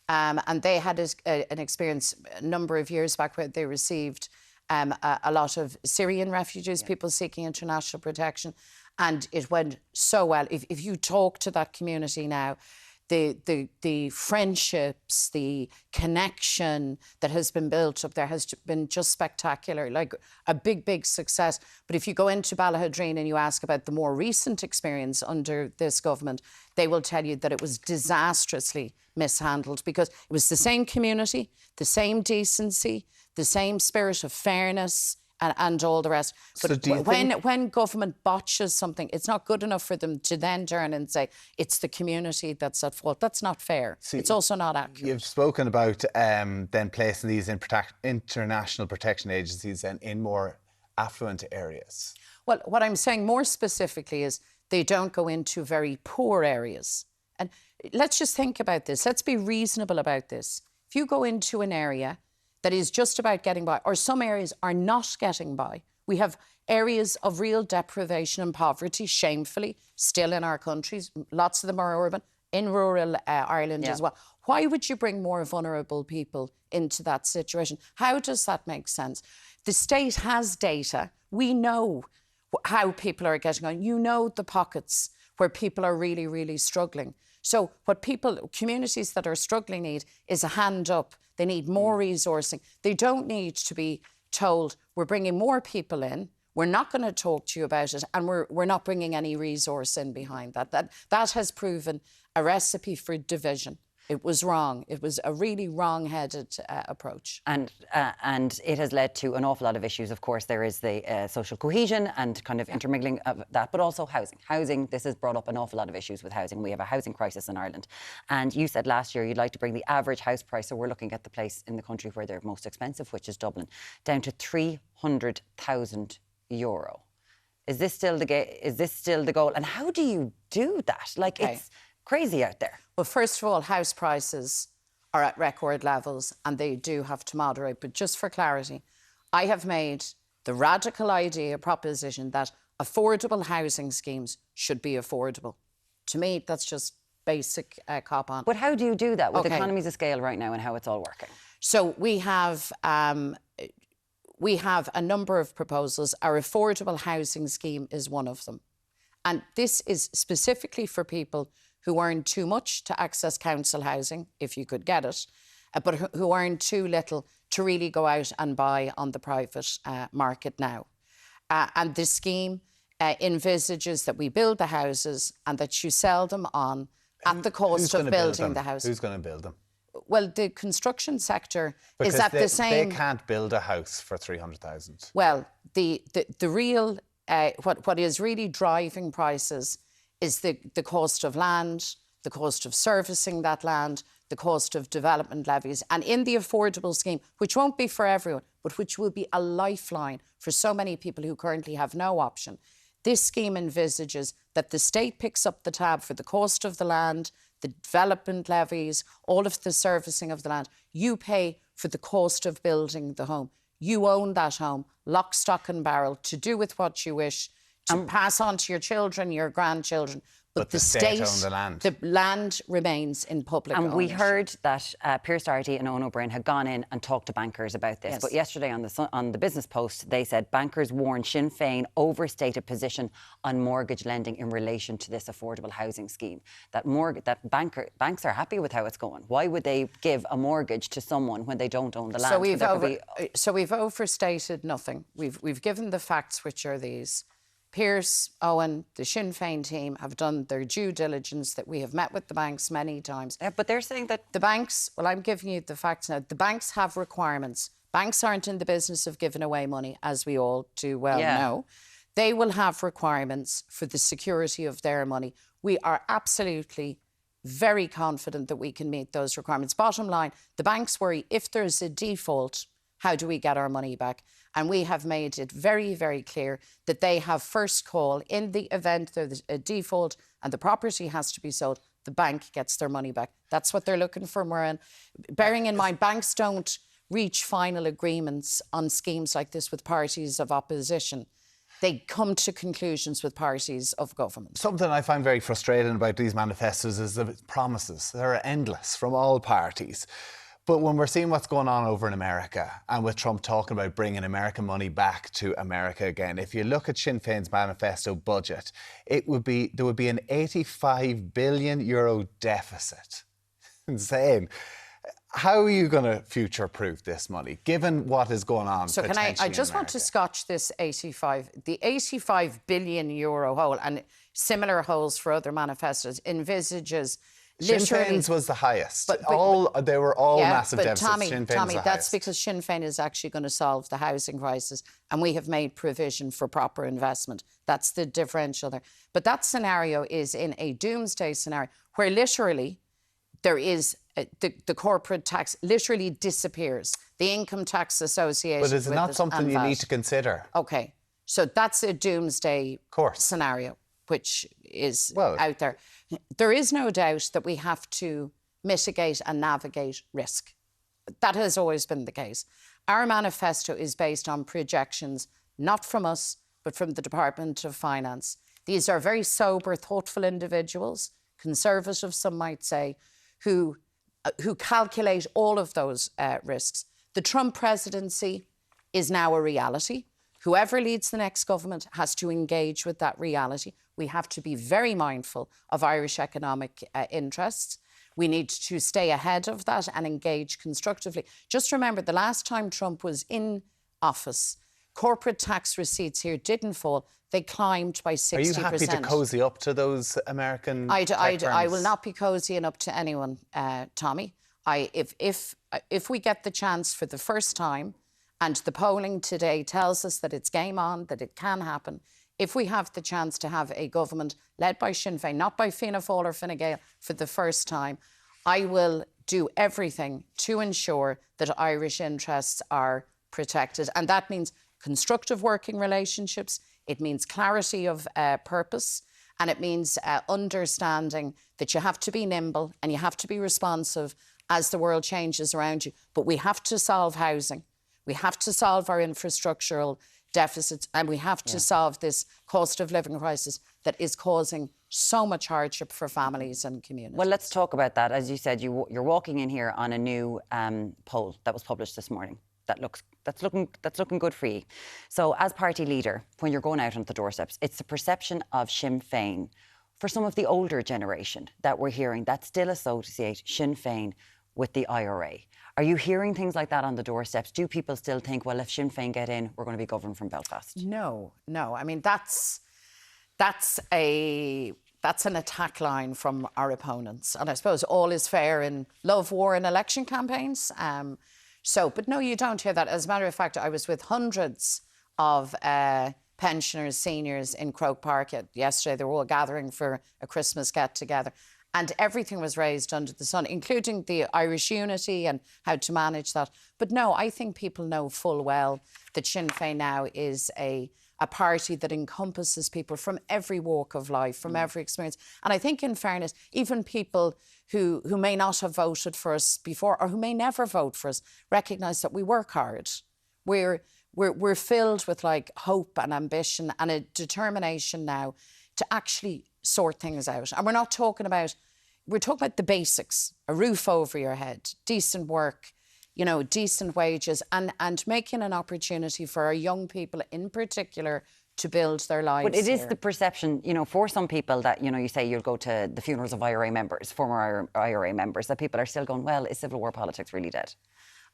And they had an experience a number of years back where they received a lot of Syrian refugees, people seeking international protection, and it went so well. If you talk to that community now, the friendships, the connection that has been built up there has been just spectacular, like a big success. But if you go into Ballahudreen and you ask about the more recent experience under this government, they will tell you that it was disastrously mishandled, because it was the same community, the same decency, the same spirit of fairness, and all the rest. But So when government botches something, it's not good enough for them to then turn and say it's the community that's at fault. That's not fair. It's also not accurate. You've spoken about then placing these in international protection agencies and in more affluent areas. Well, what I'm saying more specifically is they don't go into very poor areas. And let's just think about this. Let's be reasonable about this. If you go into an area that is just about getting by, or some areas are not getting by. We have areas of real deprivation and poverty, shamefully, still in our countries. Lots of them are urban, in rural Ireland as well. Why would you bring more vulnerable people into that situation? How does that make sense? The state has data. We know how people are getting on. You know the pockets where people are really struggling. So what communities that are struggling need is a hand up. They need more resourcing. They don't need to be told, we're bringing more people in, we're not going to talk to you about it, and we're not bringing any resource in behind that. That has proven a recipe for division. It was wrong. It was a really wrong-headed approach. And it has led to an awful lot of issues. Of course, there is the social cohesion and kind of intermingling of that, but also housing. Housing, this has brought up an awful lot of issues with housing. We have a housing crisis in Ireland. And you said last year you'd like to bring the average house price, so we're looking at the place in the country where they're most expensive, which is Dublin, down to €300,000. Is this still the goal? And how do you do that? Like, it's crazy out there. Well, first of all, house prices are at record levels and they do have to moderate. But just for clarity, I have made the radical proposition that affordable housing schemes should be affordable. To me, that's just basic cop on. But how do you do that with economies of scale right now and how it's all working? So we have a number of proposals. Our affordable housing scheme is one of them. And this is specifically for people who earn too much to access council housing, if you could get it, but who earn too little to really go out and buy on the private market now. And this scheme envisages that we build the houses and that you sell them on at the cost of building the house. Who's going to build them? Well, the construction sector is at the same... They can't build a house for 300,000. Well, the real... what is really driving prices is the cost of land, the cost of servicing that land, the cost of development levies. And in the affordable scheme, which won't be for everyone, but which will be a lifeline for so many people who currently have no option, this scheme envisages that the state picks up the tab for the cost of the land, the development levies, all of the servicing of the land. You pay for the cost of building the home. You own that home, lock, stock and barrel, to do with what you wish, to pass on to your children, your grandchildren. But the state own the land. The land remains in public And we ownership. heard that Pierce Doherty and Eoin O'Brien had gone in and talked to bankers about this. Yes. But yesterday on the Business Post, they said bankers warned Sinn Féin overstated position on mortgage lending in relation to this affordable housing scheme. That banks are happy with how it's going. Why would they give a mortgage to someone when they don't own the land? So we've overstated nothing. We've given the facts, which are these. Pierce, Owen, the Sinn Féin team have done their due diligence, that we have met with the banks many times. Yeah, but they're saying that... The banks, well, I'm giving you the facts now. The banks have requirements. Banks aren't in the business of giving away money, as we all too well know. They will have requirements for the security of their money. We are absolutely very confident that we can meet those requirements. Bottom line, the banks worry, if there's a default, how do we get our money back? And we have made it very, very clear that they have first call. In the event there's a default and the property has to be sold, the bank gets their money back. That's what they're looking for, Moran. Bearing in mind, banks don't reach final agreements on schemes like this with parties of opposition. They come to conclusions with parties of government. Something I find very frustrating about these manifestos is the promises. They're endless from all parties. But when we're seeing what's going on over in America, and with Trump talking about bringing American money back to America again, if you look at Sinn Féin's manifesto budget, there would be an €85 billion deficit. Insane. How are you going to future-proof this money, given what is going on? So can I just want to scotch this the €85 billion hole, and similar holes for other manifestos, envisages... Sinn Féin's was the highest. They were all massive deficits. Tommy, that's because Sinn Féin is actually going to solve the housing crisis, and we have made provision for proper investment. That's the differential there. But that scenario is in a doomsday scenario where literally there is the corporate tax literally disappears. The income tax associated with it. But is it not something you need to consider? Okay, so that's a doomsday scenario, which is out there. There is no doubt that we have to mitigate and navigate risk. That has always been the case. Our manifesto is based on projections, not from us, but from the Department of Finance. These are very sober, thoughtful individuals, conservative, some might say, who calculate all of those risks. The Trump presidency is now a reality. Whoever leads the next government has to engage with that reality. We have to be very mindful of Irish economic interests. We need to stay ahead of that and engage constructively. Just remember, the last time Trump was in office, corporate tax receipts here didn't fall. They climbed by 60%. Are you happy to cosy up to those American tech firms? I will not be cosying up to anyone, Tommy. If we get the chance for the first time, and the polling today tells us that it's game on, that it can happen, if we have the chance to have a government led by Sinn Féin, not by Fianna Fáil or Fine Gael, for the first time, I will do everything to ensure that Irish interests are protected. And that means constructive working relationships, it means clarity of purpose, and it means understanding that you have to be nimble and you have to be responsive as the world changes around you. But we have to solve housing. We have to solve our infrastructural deficits, and we have to solve this cost of living crisis that is causing so much hardship for families and communities. Well, let's talk about that. As you said, you're walking in here on a new poll that was published this morning. That's looking good for you. So, as party leader, when you're going out on the doorsteps, it's the perception of Sinn Féin for some of the older generation that we're hearing that still associate Sinn Féin with the IRA. Are you hearing things like that on the doorsteps? Do people still think, well, if Sinn Féin get in, we're going to be governed from Belfast? No. I mean, that's an attack line from our opponents. And I suppose all is fair in love, war and election campaigns. But no, you don't hear that. As a matter of fact, I was with hundreds of pensioners, seniors in Croke Park yesterday. They were all gathering for a Christmas get-together. And everything was raised under the sun, including the Irish unity and how to manage that. But no, I think people know full well that Sinn Féin now is a party that encompasses people from every walk of life, from every experience. And I think, in fairness, even people who may not have voted for us before or who may never vote for us recognise that we work hard. We're filled with hope and ambition and a determination now to actually sort things out. And we're talking about the basics, a roof over your head, decent work, you know, decent wages, and making an opportunity for our young people in particular to build their lives. But it is here. the perception, you know, for some people that, you know, you say you'll go to the funerals of IRA members, former IRA members, that people are still going, well, is Civil War politics really dead?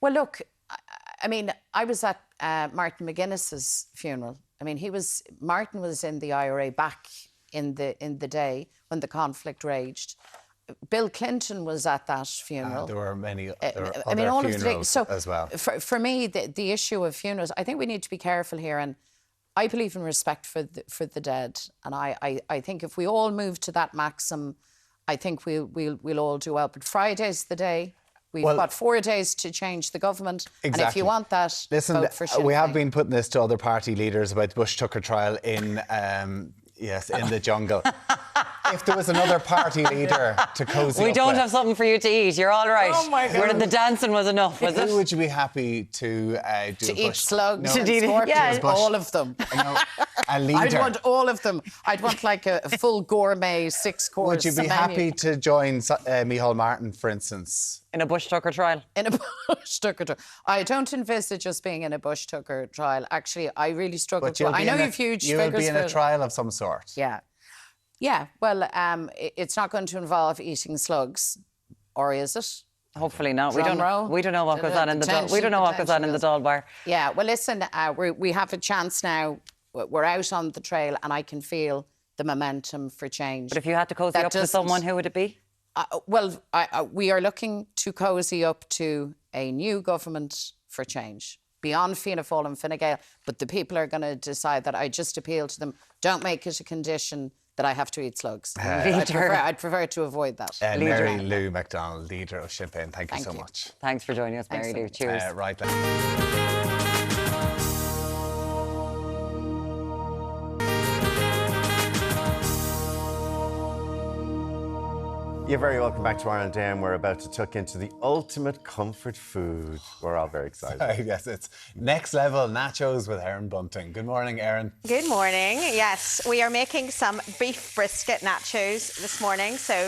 Well, look, I mean, I was at Martin McGuinness's funeral. I mean, Martin was in the IRA back in the day when the conflict raged. Bill Clinton was at that funeral. There were many other all funerals of the, as well. For me, the issue of funerals, I think we need to be careful here, and I believe in respect for the dead, and I think if we all move to that maxim, I think we'll all do well. But Friday's the day. We've got 4 days to change the government, exactly. And if you want that, listen, vote for Sinn we have Féin. been putting this to other party leaders about the Bush Tucker trial in the jungle. If there was another party leader to cozy We up don't with, have something for you to eat. You're all right. Oh my God. The dancing was enough, was it? who would you be happy to do To a eat Bush? slugs No, and eat- scorpions, yeah. all of them. no, a leader. I'd want all of them. I'd want like a full gourmet 6-course Would you be menu. happy to join Micheál Martin, for instance? In a Bush Tucker trial? In a Bush Tucker trial. I don't envisage us being in a Bush Tucker trial. Actually, I really struggle But to. you'll I be know in a- you've huge you will figures be in for a trial of some sort. Yeah. Yeah, well, it's not going to involve eating slugs, or is it? Hopefully not. We Drum don't roll. know. We don't know what goes on in the Tension, we don't know what goes on in the Dáil bar. Yeah, well, listen, we have a chance now. We're out on the trail, and I can feel the momentum for change. But if you had to cozy That up to doesn't- someone, who would it be? We are looking to cozy up to a new government for change. Beyond Fianna Fáil and Fine Gael, but the people are going to decide that. I just appeal to them, don't make it a condition that I have to eat slugs. I'd prefer to avoid that. Mary Lou McDonald, leader of Sinn Féin. Thank you so much. Thanks for joining us, Mary Lou. Cheers. Right then. You're very welcome back to Ireland Down. We're about to tuck into the ultimate comfort food. We're all very excited. Yes, it's next level nachos with Erin Bunting. Good morning, Erin. Good morning. Yes, we are making some beef brisket nachos this morning. So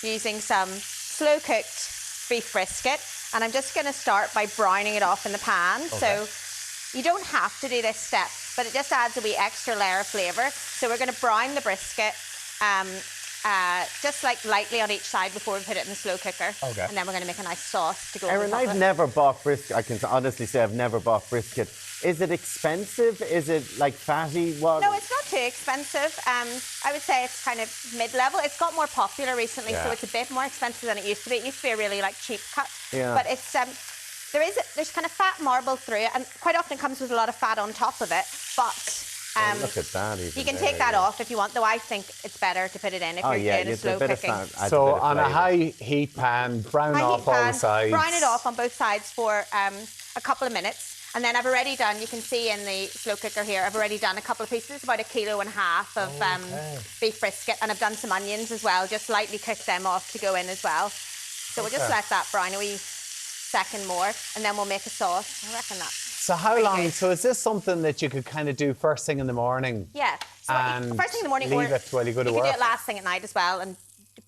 using some slow cooked beef brisket. And I'm just going to start by browning it off in the pan. Okay. So you don't have to do this step, but it just adds a wee extra layer of flavour. So we're going to brown the brisket just like lightly on each side before we put it in the slow cooker. Okay. And then we're going to make a nice sauce to go over Erin, top of I've it. never bought brisket. I can honestly say I've never bought brisket. Is it expensive? Is it like fatty? What? No, it's not too expensive. I would say it's kind of mid-level. It's got more popular recently, so it's a bit more expensive than it used to be. It used to be a really like cheap cut. Yeah. But it's there's kind of fat marble through it, and quite often it comes with a lot of fat on top of it. But look at that. you can take that off if you want, though I think it's better to put it in if you're doing a slow cooking. So on a high heat pan, brown off all the sides. Brown it off on both sides for a couple of minutes. And then I've already done, you can see in the slow cooker here, I've already done a couple of pieces, about 1.5 kilos of beef brisket. And I've done some onions as well, just lightly cooked them off to go in as well. So we'll just let that brown a wee second more, and then we'll make a sauce. I reckon that. So how long? good. So is this something that you could kind of do first thing in the morning? Yeah. So And first thing in the morning, leave it while you go to you can work? do it last thing at night as well, and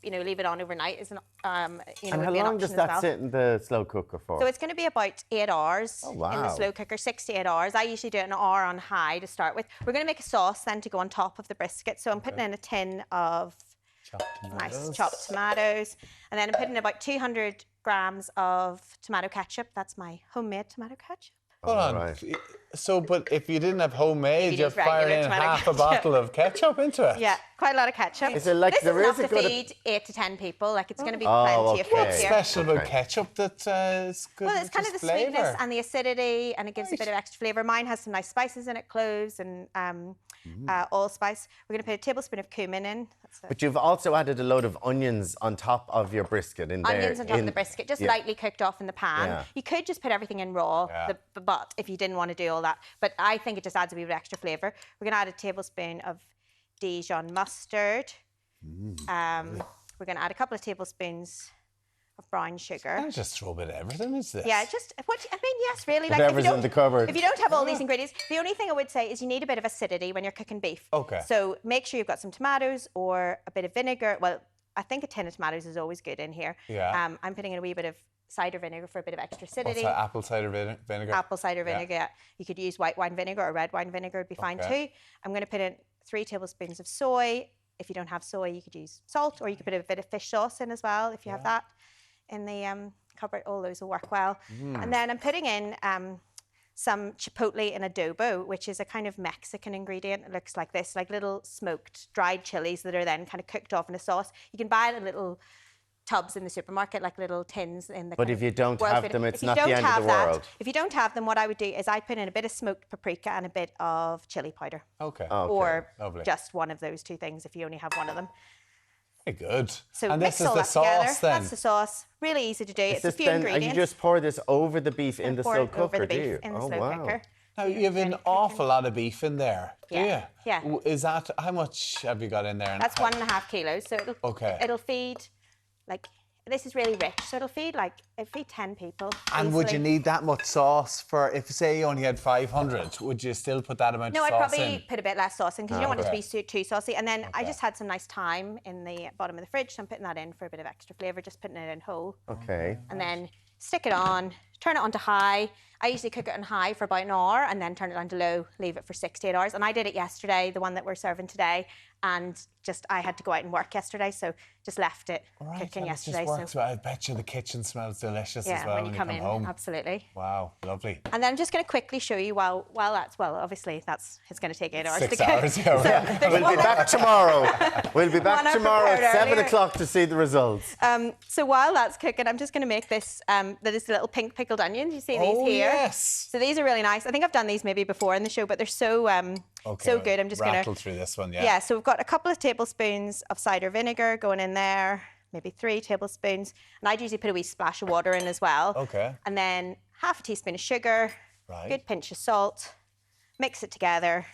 leave it on overnight. Is And would how be an long does option as that well. sit in the slow cooker for? So it's going to be about 8 hours in the wow. slow cooker, 6 to 8 hours. I usually do it an hour on high to start with. We're going to make a sauce then to go on top of the brisket. So I'm putting in a tin of nice chopped tomatoes, and then I'm putting in about 200 grams of tomato ketchup. That's my homemade tomato ketchup. Hold on. right. So, but if you didn't have homemade, If you you need fired regular in tomato half a ketchup. bottle of ketchup into it. Yeah, quite a lot of ketchup. Is it like this there is is enough a to good- feed 8 to 10 people. Like it's going to be Oh, plenty of food okay. here. Special about Okay. ketchup that is good. Well, it's with kind of just the sweetness flavour. and the acidity, and it gives a bit of extra flavour. Mine has some nice spices in it, cloves and allspice. We're going to put a tablespoon of cumin in. But you've also added a load of onions on top of your brisket in there. Onions on top of the brisket, just lightly cooked off in the pan. Yeah. You could just put everything in raw, Yeah. but if you didn't want to do all that. But I think it just adds a wee bit of extra flavour. We're going to add a tablespoon of Dijon mustard. We're going to add a couple of tablespoons of brown sugar. I just throw a bit of everything, is this? Yeah, just what I mean. Yes, really. Like Whatever's in the cupboard. If you don't have all these ingredients, the only thing I would say is you need a bit of acidity when you're cooking beef. Okay. So make sure you've got some tomatoes or a bit of vinegar. Well, I think a tin of tomatoes is always good in here. Yeah. I'm putting in a wee bit of cider vinegar for a bit of extra acidity. What's that, apple cider vinegar? Apple cider vinegar. Yeah. You could use white wine vinegar or red wine vinegar would be fine too. I'm going to put in 3 tablespoons of soy. If you don't have soy, you could use salt, or you could put a bit of fish sauce in as well if you have that in the cupboard. All those will work well. And then I'm putting in some chipotle and adobo, which is a kind of Mexican ingredient. It looks like this, like little smoked dried chilies that are then kind of cooked off in a sauce. You can buy the little tubs in the supermarket, like little tins in the. But if you don't have them, it's not the end of the world. If you don't have them, what I would do is I put in a bit of smoked paprika and a bit of chili powder. Okay. Or Lovely. just one of those 2 things if you only have one of them. Very good. So and mix this is all the that sauce together. then? That's the sauce. Really easy to do. It's a few Then, ingredients. you just pour this over the beef in the Pour slow it over cooker, the do beef you? in the Oh, slow wow. cooker. Now, you have an awful lot of beef in there, do you? Yeah. Is that, how much have you got in there? That's 1.5 kilos. So it'll feed, like, this is really rich. So it'll feed 10 people. And would you easily. need that much sauce for, if say you only had 500, would you still put that amount No, of I'd sauce probably in? put a bit less sauce in because you don't want it to Okay. be too saucy. And then I just had some nice thyme in the bottom of the fridge, so I'm putting that in for a bit of extra flavour, just putting it in whole. Okay. And then stick it on, turn it on to high. I usually cook it on high for about an hour and then turn it on to low, leave it for 6 to 8 hours. And I did it yesterday, the one that we're serving today, and I had to go out and work yesterday, so just left it cooking yesterday. It just works well. I bet you the kitchen smells delicious yeah, as well when you come in, home. absolutely. Wow, lovely. And then I'm just going to quickly show you while obviously it's going to take 8 hours 6 to cook. hours, yeah. So We'll be back tomorrow. We'll be back One tomorrow I at prepared 7 earlier. o'clock to see the results. So while that's cooking, I'm just going to make this, this little pink pickled onions. You see these here? Yes. So these are really nice. I think I've done these maybe before in the show, but they're so so good. I'm just going to rattle through this one, yeah. Yeah, so we've got a couple of tablespoons of cider vinegar going in there, maybe 3 tablespoons. And I'd usually put a wee splash of water in as well. Okay. And then half a teaspoon of sugar, good pinch of salt, mix it together,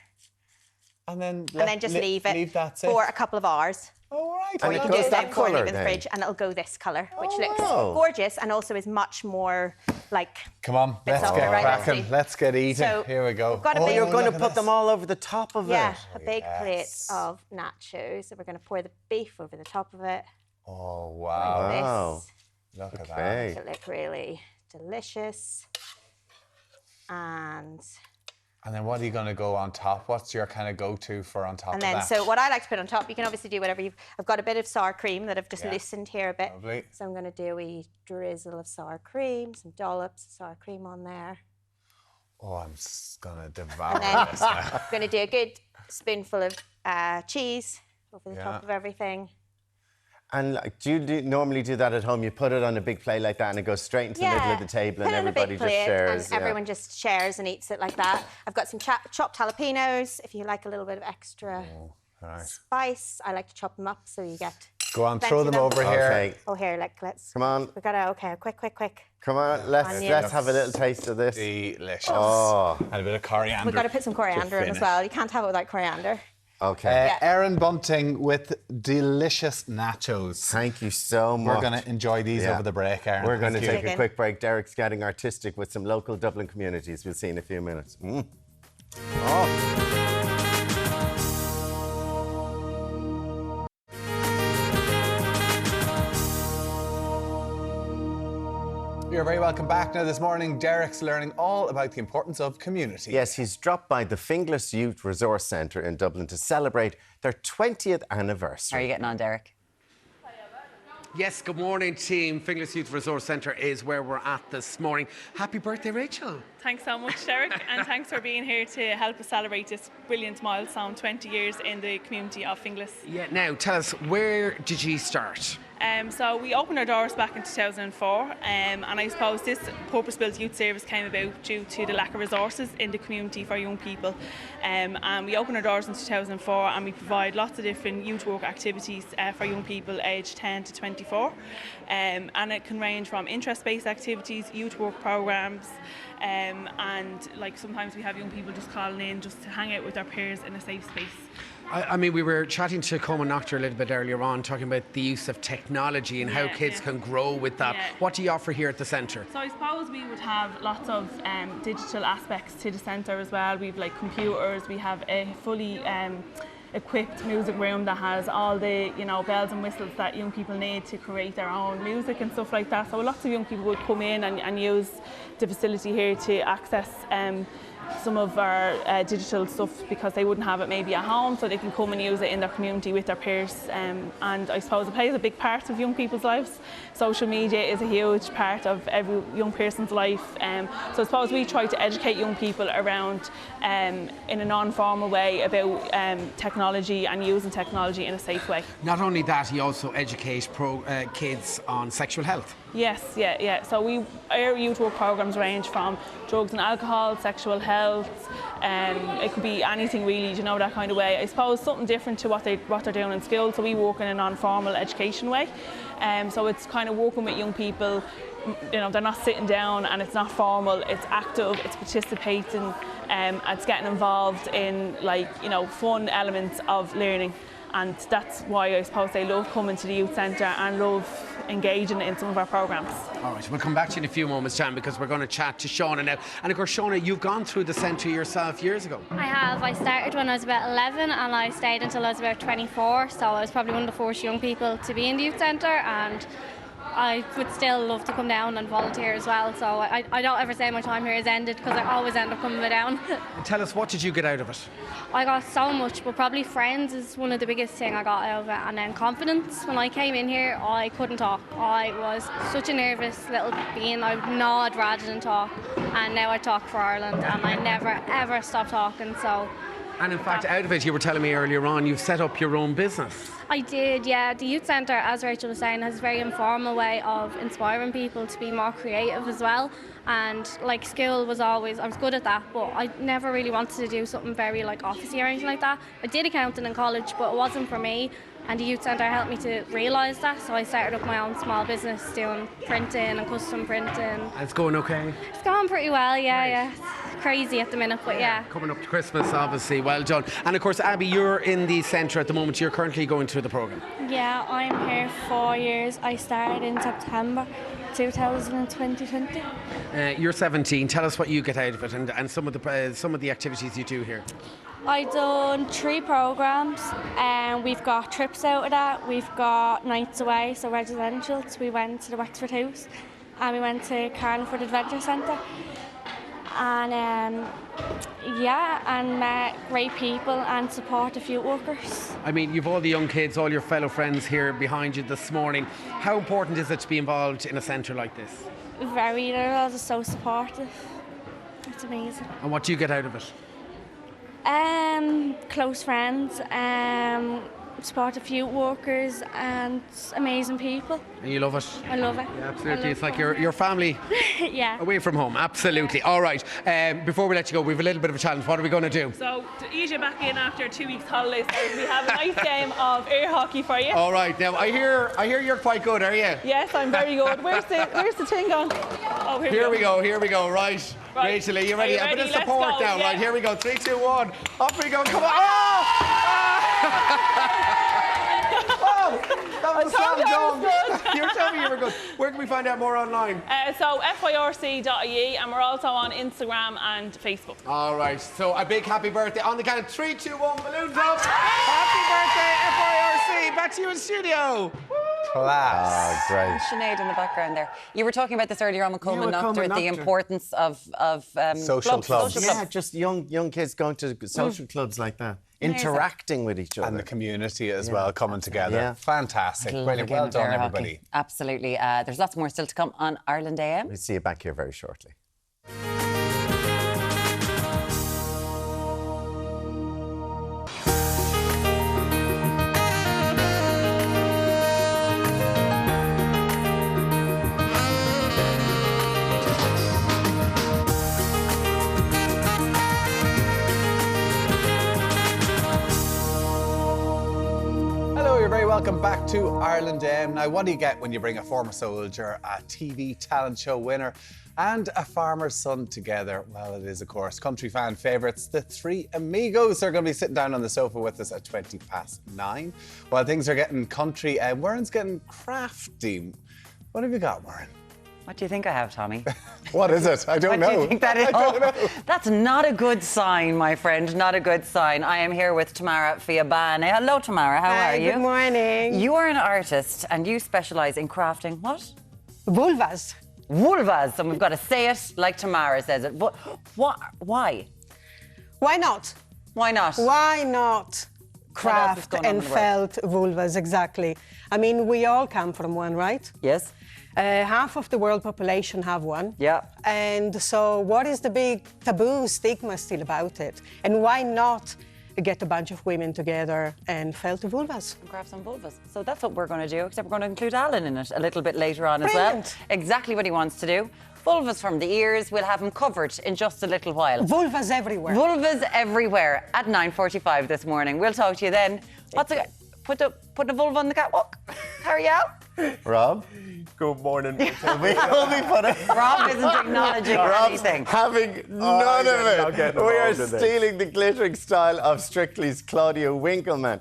and then just leave it that for a couple of hours. Oh, right. And Or it you can goes do it that then before you leave it in colour the then? fridge and it'll go this colour, which looks wow. gorgeous and also is much more like. Come on, let's softer, get right? Let's cracking. see. Let's get eating. So, Here we go. we've got a Oh, big- you're going to look at put this. them all over the top of Yeah, it. a big plate of nachos. So we're going to pour the beef over the top of it. Oh, Like wow. Wow. this. Look at that. Okay. It'll look really delicious. And then what are you going to go on top? What's your kind of go-to for on top of then, that? so what I like to put on top, you can obviously do whatever I've got a bit of sour cream that I've just loosened here a bit. Lovely. So I'm going to do a wee drizzle of sour cream, some dollops of sour cream on there. Oh, I'm just going to devour And then this now. I'm going to do a good spoonful of cheese over the Yeah. top of everything. And do you normally do that at home? You put it on a big plate like that and it goes straight into the middle of the table Put and it on a everybody big just plate shares. and everyone just shares and eats it like that. I've got some chopped jalapenos. If you like a little bit of extra Right. spice, I like to chop them up so you get. Go on, plenty throw of them them. over here. Okay. Oh, here, let's. Come on. We gotta. Okay, quick. Come on, let's Onions. have a little taste of this. Delicious. Oh. And a bit of coriander. We've got to put some coriander in as finish. well. You can't have it without coriander. Okay. Erin Bunting with delicious nachos. Thank you so much. We're going to enjoy these Yeah. over the break, Erin. We're going to Thank you. take a quick break. Derek's getting artistic with some local Dublin communities. We'll see in a few minutes. Oh. You're very welcome back. Now, this morning, Derek's learning all about the importance of community. Yes, he's dropped by the Finglas Youth Resource Centre in Dublin to celebrate their 20th anniversary. How are you getting on, Deric? Yes, good morning, team. Finglas Youth Resource Centre is where we're at this morning. Happy birthday, Rachel. Thanks so much, Deric, and thanks for being here to help us celebrate this brilliant milestone, 20 years in the community of Finglas. Yeah, now tell us, where did you start? So we opened our doors back in 2004, and I suppose this purpose-built youth service came about due to the lack of resources in the community for young people. And we opened our doors in 2004, and we provide lots of different youth work activities for young people aged 10 to 24. And it can range from interest-based activities, youth work programs, and like sometimes we have young people just calling in just to hang out with their peers in a safe space. I mean, we were chatting to Coleman Noctor a little bit earlier on, talking about the use of technology and how kids can grow with that. What do you offer here at the centre? So I suppose we would have lots of digital aspects to the centre as well. We've like computers, we have a fully equipped music room that has all the bells and whistles that young people need to create their own music and stuff like that. So lots of young people would come in and use the facility here to access some of our digital stuff because they wouldn't have it maybe at home, so they can come and use it in their community with their peers. And I suppose it plays a big part of young people's lives. Social media is a huge part of every young person's life. So I suppose we try to educate young people around in a non-formal way about technology and using technology in a safe way. Not only that, you also educate kids on sexual health. Yes, yeah. So our youth work programs range from drugs and alcohol, sexual health, it could be anything really, that kind of way. I suppose something different to what they're doing in school. So we work in a non-formal education way. So it's kind of working with young people. They're not sitting down and it's not formal. It's active. It's participating. It's getting involved in fun elements of learning. And that's why I suppose they love coming to the youth centre and love engaging in some of our programmes. All right, we'll come back to you in a few moments' time because we're going to chat to Shauna now. And of course, Shauna, you've gone through the centre yourself years ago. I have. I started when I was about 11 and I stayed until I was about 24. So I was probably one of the first young people to be in the youth centre, and I would still love to come down and volunteer as well. So I don't ever say my time here is ended because I always end up coming down. And tell us, what did you get out of it? I got so much, but probably friends is one of the biggest thing I got out of it. And then confidence. When I came in here, I couldn't talk. I was such a nervous little being. I would nod rather than talk. And now I talk for Ireland and I never ever stop talking. So. And in fact, out of it, you were telling me earlier on, you've set up your own business. I did, yeah. The youth centre, as Rachel was saying, has a very informal way of inspiring people to be more creative as well. And school was always, I was good at that, but I never really wanted to do something very officey or anything like that. I did accounting in college, but it wasn't for me. And the youth centre helped me to realise that, so I started up my own small business doing printing and custom printing. And it's going okay? It's going pretty well, yeah. It's crazy at the minute, but yeah. Coming up to Christmas, obviously, well done. And of course, Abby, you're in the centre at the moment. You're currently going through the programme. Yeah, I'm here 4 years. I started in September 2020. You're 17. Tell us what you get out of it and some of the activities you do here. I've done 3 programmes and we've got trips out of that. We've got nights away, so residentials. We went to the Wexford House and we went to Carniford Adventure Centre. And and met great people and supportive youth workers. I mean, you've all the young kids, all your fellow friends here behind you this morning. How important is it to be involved in a centre like this? Very, they're all just so supportive. It's amazing. And what do you get out of it? Close friends, supportive youth workers and amazing people. And you love it? I love it. Yeah, absolutely. It's like your family yeah. away from home. Absolutely. Yeah. All right. Before we let you go, we have a little bit of a challenge. What are we going to do? So to ease you back in after 2 weeks holidays, we have a nice game of air hockey for you. All right. Now I hear you're quite good, are you? Yes, I'm very good. Where's the thing gone? Oh, here we go. Right. Rachel, are you ready? A bit of support now. Yeah. Right, here we go. 3, 2, 1. Up we go. Come on. Oh, that was a slam dunk. You were telling me you were good. Where can we find out more online? So fyrc.ie, and we're also on Instagram and Facebook. All right. So a big happy birthday on the count of 3, 2, 1. Balloons up. Happy birthday, FYRC. Back to you in studio. Class. Oh, great. Sinead in the background there. You were talking about this earlier on with Coleman Noctor, the importance of social clubs. Yeah, just young kids going to social clubs like that. Interacting with each other. And the community as well, coming together. Yeah. Fantastic. Brilliant. Well done, everybody. Absolutely. There's lots more still to come on Ireland AM. We'll see you back here very shortly. welcome back to Ireland AM. Now, what do you get when you bring a former soldier, a TV talent show winner, and a farmer's son together? Well, it is, of course, country fan favourites, the Three Amigos. Are going to be sitting down on the sofa with us at 9:20. While things are getting country, Warren's getting crafty. What have you got, Warren? What do you think I have, Tommy? What is it? I don't know. What do you think that is? I don't know. That's not a good sign, my friend. Not a good sign. I am here with Tamara Féín. Hello, Tamara. How are you? Good morning. You are an artist and you specialise in crafting what? Vulvas. Vulvas. And we've got to say it like Tamara says it. But why? Why not? Why not? Why not craft and felt vulvas? Exactly. I mean, we all come from one, right? Yes. Half of the world population have one. Yeah. And so what is the big taboo stigma still about it? And why not get a bunch of women together and felt vulvas? And craft some vulvas. So that's what we're going to do, except we're going to include Alan in it a little bit later on Brilliant. as well. Exactly what he wants to do. Vulvas from the ears. We'll have him covered in just a little while. Vulvas everywhere. Vulvas everywhere at 9:45 this morning. We'll talk to you then. What's it? Put a vulva on the catwalk. Carry out. Rob? Good morning. Rob isn't acknowledging anything. Having none of it. We are involved in this. stealing the glittering style of Strictly's Claudia Winkleman.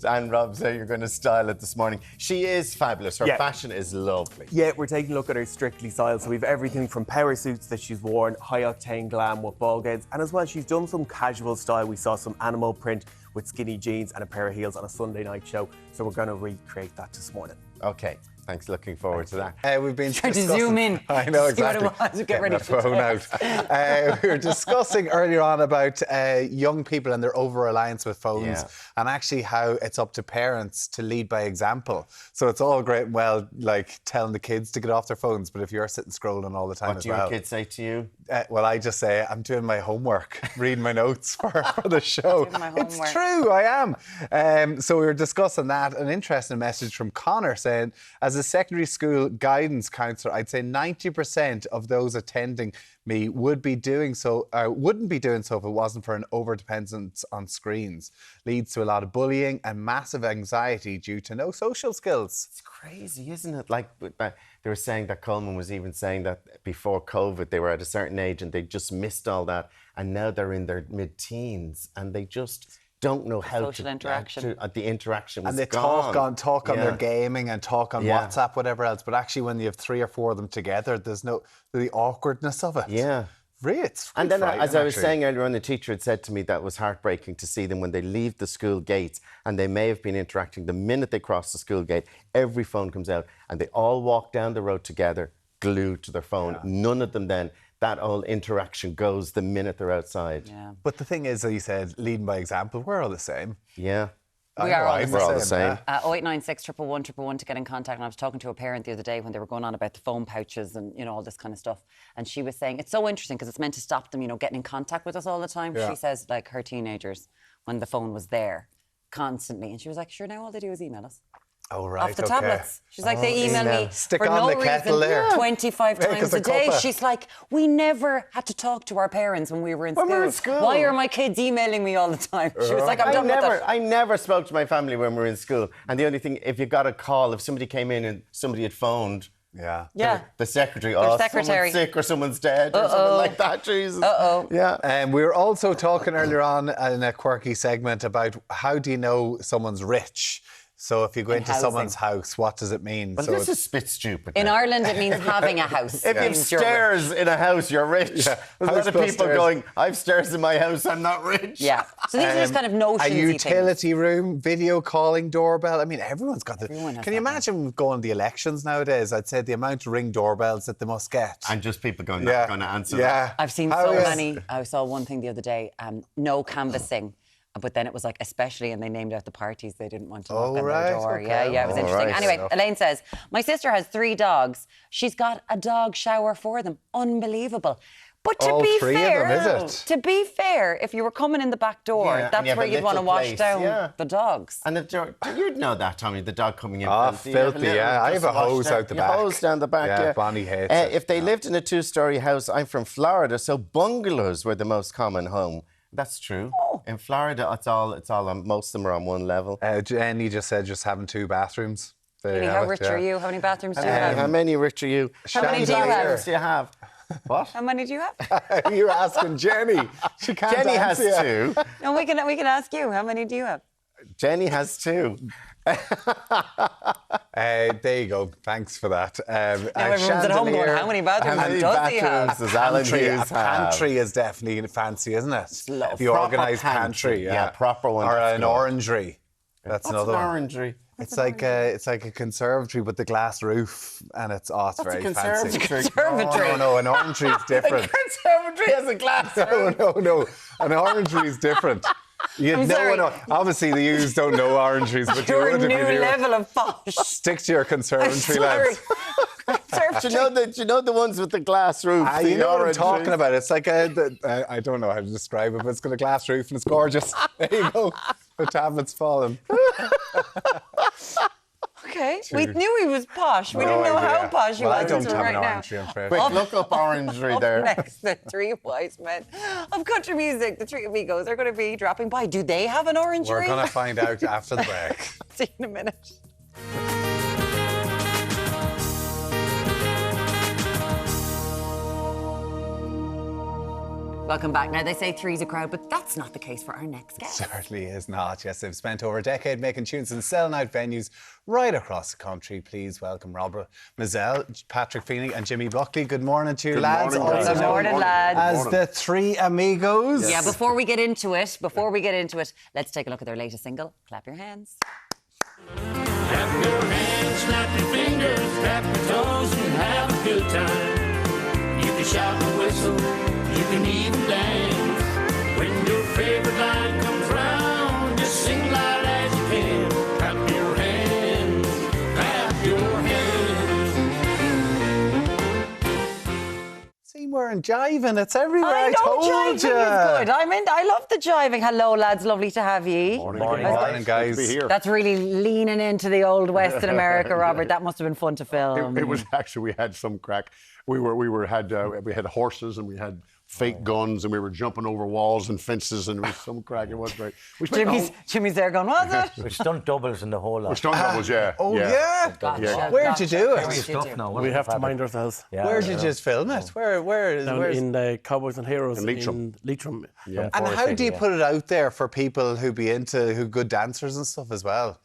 And Rob said you're going to style it this morning. She is fabulous. Her fashion is lovely. Yeah, we're taking a look at her Strictly style. So we've everything from power suits that she's worn, high octane glam with ball gowns, and as well she's done some casual style. We saw some animal print with skinny jeans and a pair of heels on a Sunday night show. So we're going to recreate that this morning. Okay. Thanks, looking forward to that. We've been Trying to discussing... zoom in. I know, exactly. See what it was. Get ready the phone out. We were discussing earlier on about young people and their over-reliance with phones, and actually how it's up to parents to lead by example. So it's all great and well, like telling the kids to get off their phones, but if you're sitting scrolling all the time What do your kids say to you? Well, I just say, I'm doing my homework, reading my notes for the show. It's true, I am. So we were discussing that. An interesting message from Connor saying, as a secondary school guidance counsellor, I'd say 90% of those attending me wouldn't be doing so if it wasn't for an over-dependence on screens. Leads to a lot of bullying and massive anxiety due to no social skills. It's crazy, isn't it? Like they were saying that Coleman was even saying that before COVID they were at a certain age and they just missed all that, and now they're in their mid-teens and they just don't know how social interaction. The interaction was and they gone. talk on their gaming and talk on WhatsApp, whatever else. But actually, when you have 3 or 4 of them together, there's the awkwardness of it. Yeah. Really, it's and then, as I was actually saying earlier on, the teacher had said to me that it was heartbreaking to see them when they leave the school gates, and they may have been interacting. The minute they cross the school gate, every phone comes out, and they all walk down the road together, glued to their phone. None of them then. That whole interaction goes the minute they're outside. Yeah. But the thing is, as you said, leading by example, we're all the same. Yeah. We are all the same. 0896 111 to get in contact. And I was talking to a parent the other day when they were going on about the phone pouches and, you know, all this kind of stuff. And she was saying, it's so interesting because it's meant to stop them, you know, getting in contact with us all the time. Yeah. She says, like, her teenagers, when the phone was there constantly. And she was like, sure, now all they do is email us. Oh, right, off the tablets. She's like, they email me Stick for on no the kettle reason there. 25 times a day. She's like, we never had to talk to our parents when we were in school. Why are my kids emailing me all the time? She was like, I'm done with that. I never spoke to my family when we were in school. And the only thing, if you got a call, if somebody came in and somebody had phoned, the secretary, someone's sick or someone's dead or something like that, Jesus. Yeah. We were also talking earlier on in a quirky segment about how do you know someone's rich? So if you go into someone's house, what does it mean? Well, this is a bit stupid. In Ireland, it means having a house. If you have stairs in a house, you're rich. There's a lot of people going, I have stairs in my house, I'm not rich. Yeah. So these are just kind of notions. A utility room, video calling, doorbell. I mean, everyone's got Can you imagine going to the elections nowadays? I'd say the amount of ring doorbells that they must get. And just people going, not going to answer that. I've seen so many. I saw one thing the other day, no canvassing. But then it was like, especially, and they named out the parties they didn't want to knock on their door. Okay. Yeah, it was interesting. Anyway, Elaine says, my sister has 3 dogs. She's got a dog shower for them. Unbelievable. But to be fair, if you were coming in the back door, that's where you'd want to wash down the dogs. And you'd know that, Tommy, the dog coming in. Filthy, I have a hose out the back. Hose down the back, yeah. Bonnie hates it. If they lived in a 2-story house, I'm from Florida, so bungalows were the most common home. That's true. Oh. In Florida, it's all most of them are on one level. Jenny just said just having 2 bathrooms. Jenny, how rich are you? How many bathrooms do you have? How many rich are you? How many do you have? Do you have? What? How many do you have? You're asking Jenny. She can't Jenny has answer 2. No, we can ask you. How many do you have? Jenny has 2. There you go. Thanks for that. Now everyone's at home going, how many bathrooms does he have? Does Alan Hughes a pantry is definitely fancy, isn't it? The Proper organised pantry. Yeah, proper one. Or an orangery. That's What's another an one. orangery? It's like a conservatory with the glass roof, and it's very fancy. Conservatory. No, an orangery is different. Conservatory has a glass roof. No, an orangery is different. Obviously, the yous don't know orangeries, but you Your would new level of posh. Stick to your conservatory, lads. Do you know the ones with the glass roof? You know what I'm talking about. It's like I don't know how to describe it, but it's got a glass roof and it's gorgeous. There you go. The tablet's fallen. Okay, we knew he was posh. We didn't know how posh he was. I don't until have right an now. orangery, I'm afraid. Quick, look up orangery there. Next, the 3 wise men of country music, the Three Amigos, are going to be dropping by. Do they have an orangery? We're going to find out after the break. See you in a minute. Welcome back. Now, they say 3's a crowd, but that's not the case for our next guest. Certainly is not. Yes, they've spent over a decade making tunes and selling out venues right across the country. Please welcome Robert Mazel, Patrick Féín and Jimmy Buckley. Good morning to you, lads. Good morning, lads. As the Three Amigos. Yeah, before we get into it, let's take a look at their latest single, Clap Your Hands. Clap your hands, snap your fingers, tap your toes and have a good time. You can shout and whistle, you can even dance. When your favorite line comes round, just sing loud as you can. Clap your hands, clap your hands. See, we're jiving. It's everywhere. I told you. Jiving is good. I love the jiving. Hello, lads. Lovely to have you. Morning, guys. Good to be here. That's really leaning into the old West in America, Robert. That must have been fun to film. It was actually, we had some crack. We had horses and we had fake guns and we were jumping over walls and fences and it was some crack. It was great. Jimmy's there going, was it? We stunt doubles in the whole lot. We stunt doubles, yeah. Oh, yeah. Gotcha. Where'd you do it? We have to mind ourselves. Yeah, Where'd you just film it? Where Down in the Cowboys and Heroes in Leitrim. Yeah. And how do you put it out there for people who good dancers and stuff as well?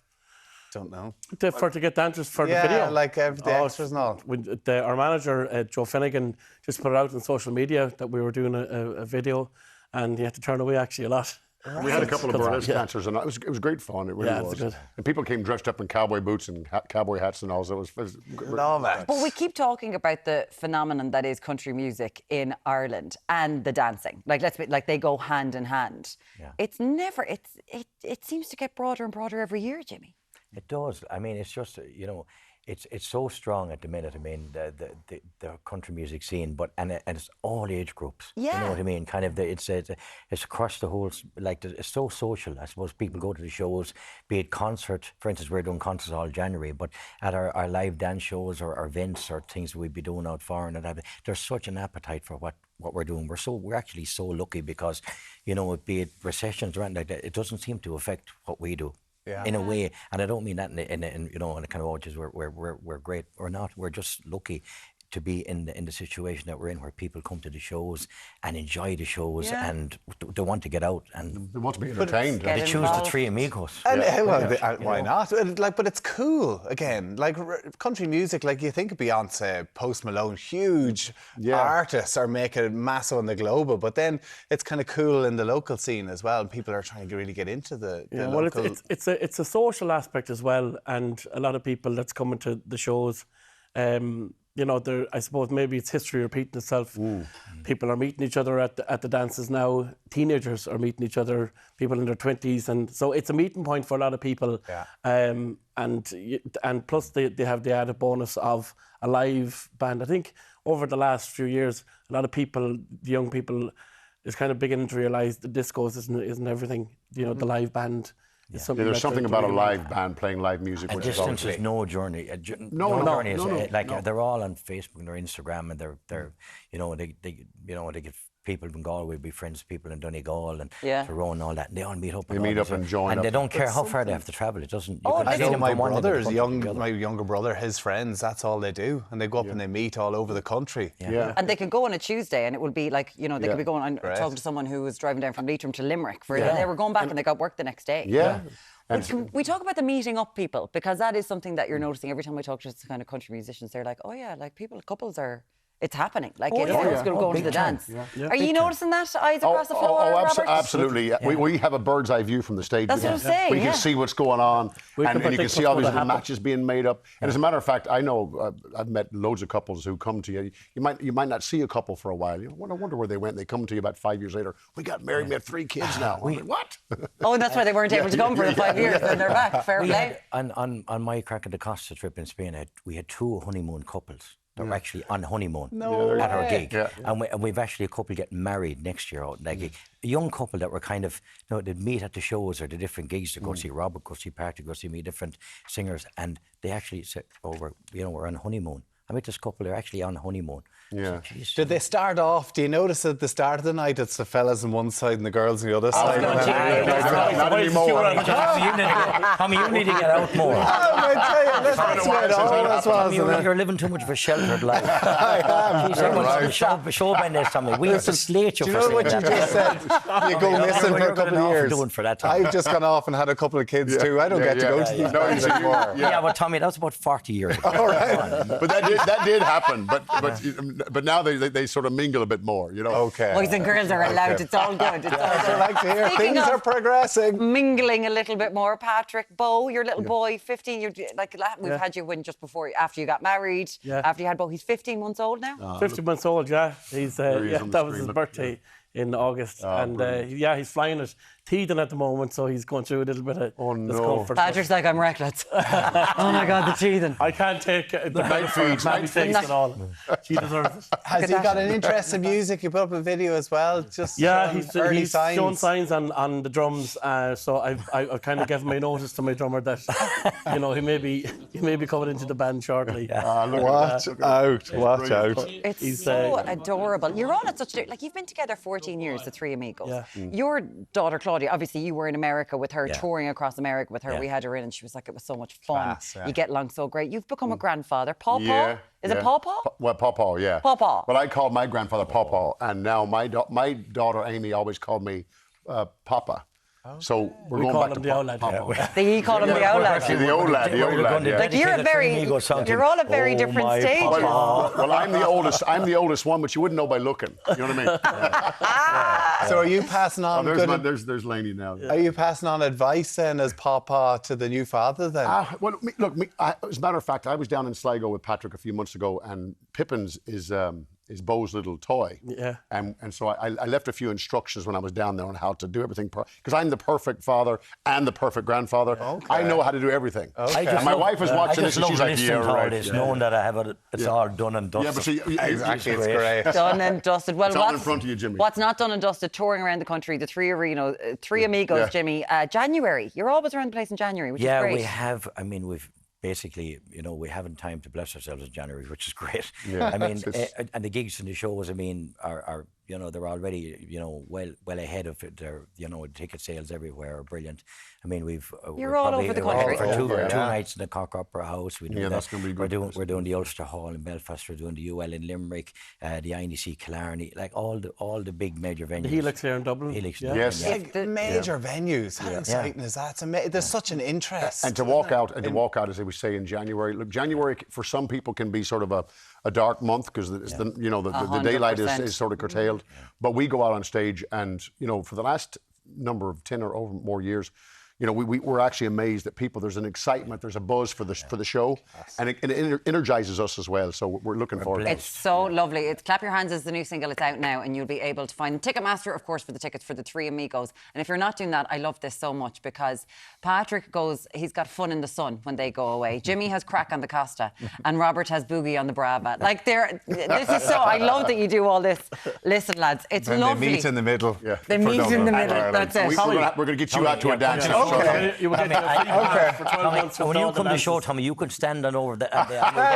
Don't know. To get dancers for the video. Yeah, like the extras and all. Our manager, Joe Finnegan, just put it out on social media that we were doing a video and he had to turn away actually a lot. Right. We had a couple of burlesque dancers and it was great fun. It really was. Good. And people came dressed up in cowboy boots and cowboy hats and all. So it was love it. But we keep talking about the phenomenon that is country music in Ireland and the dancing. They go hand in hand. Yeah. It's never. It seems to get broader and broader every year, Jimmy. It does. I mean, it's just, it's so strong at the minute. I mean, the country music scene, and it's all age groups. Yeah. You know what I mean? Kind of, it's across the whole, it's so social. I suppose people go to the shows, be it concert. For instance, we're doing concerts all January, but at our live dance shows or our events or things we'd be doing out far, and there's such an appetite for what we're doing. We're actually so lucky because, be it recessions or anything like that, it doesn't seem to affect what we do. Yeah. In a way, and I don't mean that in a kind of just we're great or not. We're just lucky to be in the situation that we're in, where people come to the shows and enjoy the shows and they want to get out and they want to be entertained. They choose the Three Amigos. And why not? But it's cool again. Like country music, like you think of Beyonce, Post Malone, huge artists are making it massive on the global, but then it's kind of cool in the local scene as well. And people are trying to really get into the local. Well, it's a social aspect as well, and a lot of people that's coming to the shows. I suppose maybe it's history repeating itself. People are meeting each other at the dances now. Teenagers are meeting each other, people in their 20s. And so it's a meeting point for a lot of people. Yeah. And plus they have the added bonus of a live band. I think over the last few years, a lot of people, the young people, is kind of beginning to realise the discos isn't everything. The live band. Yeah. There's something about a live band playing live music. And distance is no journey. No journey. They're all on Facebook and their Instagram, and they're they get people from Galway would be friends with people in Donegal and Yeah. Tyrone and all that, and they all meet up. They meet up and join and up. they don't care That's how far they something. have to travel. It doesn't. Oh, can I see know them my from one end of the brothers, country to the other. my younger brother, his friends, that's all they do. And they go up and they meet all over the country. Yeah. And they could go on a Tuesday and it would be like, you know, they could be going, I'm Great. talking to someone who was driving down from Leitrim to Limerick they were going back and they got work the next day. Yeah. But can we talk about the meeting up people? Because that is something that you're noticing every time I talk to kind of country musicians. They're like, oh yeah, like couples are, it's happening. Like it's going to go to the dance. Are you noticing that, eyes across the floor, Robert? Absolutely. Yeah. We have a bird's eye view from the stage. That's what I'm saying, We can see what's going on, and you can see all these little matches being made up. And as a matter of fact, I know I've met loads of couples who come to you. You might not see a couple for a while. You wonder where they went. They come to you about 5 years later. We got married. We have 3 kids now. I'm like, what? Oh, and that's why they weren't able to come for the 5 years. Then they're back. Fair play. On my Crack of the Costa trip in Spain, we had 2 honeymoon couples. They were actually on honeymoon at our gig. Yeah. And we've actually a couple getting married next year out. Like a young couple that were kind of, they'd meet at the shows or the different gigs to go see Robert, go see Patrick, go see me, different singers. And they actually said, we're on honeymoon. I met this couple, they're actually on honeymoon. Yeah. So, Did they start off? Do you notice at the start of the night it's the fellas on one side and the girls on the other side? Not anymore. Tommy, you need to get out more. You're living too much of a sheltered life. I am. Show business, Tommy. We have to slate you do for you know what you just said? You go missing for a couple of years. Doing for that, I've just gone off and had a couple of kids too. I don't get to go to these parties anymore. Yeah, but Tommy, that was about 40 years ago. All right. But that did happen. But now they sort of mingle a bit more, you know. Okay. Boys and girls are allowed. It's all good. It's all good. I like to hear Speaking things of are progressing. Mingling a little bit more, Patrick, Bo, your little boy, 15. You're like we've had you when just before, after you got married, after you had Bo. He's 15 months old now. 15 months old, yeah. He's that was his birthday in August, and he's flying it, teething at the moment, so he's going through a little bit of discomfort. Patrick's like, I'm reckless. Oh my God, the teething. I can't take the night feeds at all. She deserves it. Has he got an interest in music? You put up a video as well. Just he's shown signs on the drums. So I've kind of given my notice to my drummer that he may be coming into the band shortly. Watch out! It's so adorable. You're all at such you've been together 14 years, the Three Amigos. Yeah. Your daughter Claudia, obviously you were in America with her, touring across America with her. Yeah. We had her in and she was like, it was so much fun. You get along so great. You've become a grandfather. Paw? Is it Paw? Well, Paw, yeah. Paw. Well, I called my grandfather Paw, and now my daughter Amy always called me Papa. So we're going back to the old lad. You call him the old lad. The old lad. Like you're all at very different stages. Well, I'm the oldest one, but you wouldn't know by looking. You know what I mean? So are you passing on? There's Lainey now. Yeah. Are you passing on advice then as Papa to the new father then? As a matter of fact, I was down in Sligo with Patrick a few months ago, and Pippins is Bo's little toy. Yeah. And so I left a few instructions when I was down there on how to do everything. Because I'm the perfect father and the perfect grandfather. Okay. I know how to do everything. Okay. And my wife is watching this and she's like, yeah, right. This, knowing that I have it's all done and dusted. Yeah, but exactly, it's great. Done and dusted. Well, it's all in front of you, Jimmy. What's not done and dusted, touring around the country, the Three Amigos, Jimmy. January. You're always around the place in January, which is great. Yeah, we have. I mean, we've basically, we haven't time to bless ourselves in January, which is great. Yeah. I mean, and the gigs and the shows, I mean, are they're already, well ahead of it. They're, ticket sales everywhere are brilliant. I mean, You're all over the country. For two nights in the Cork Opera House. We do that's going to be good. We're doing the Ulster Hall in Belfast. We're doing the UL in Limerick, the INDC Killarney, like all the big major venues. The Helix here in Dublin. Yes. Major venues. How exciting is that? There's such an interest. And to walk out, as we say in January. Look, January for some people can be sort of a dark month because the daylight is sort of curtailed. But we go out on stage and, for the last number of 10 or over more years, we're actually amazed that there's an excitement, there's a buzz for the show, and it energizes us as well. So we're looking forward to it. It's so lovely. Clap Your Hands is the new single. It's out now, and you'll be able to find Ticketmaster, of course, for the tickets for the Three Amigos. And if you're not doing that, I love this so much because Patrick he's got fun in the sun when they go away. Jimmy has crack on the Costa, and Robert has boogie on the Brava. Like this is so. I love that you do all this. Listen, lads, it's lovely. They meet in the middle. They meet in the middle. That's it. We're going to get you out to a dance. You will get your free pass for 12 months. When you come to the show, Tommy, you can stand on over the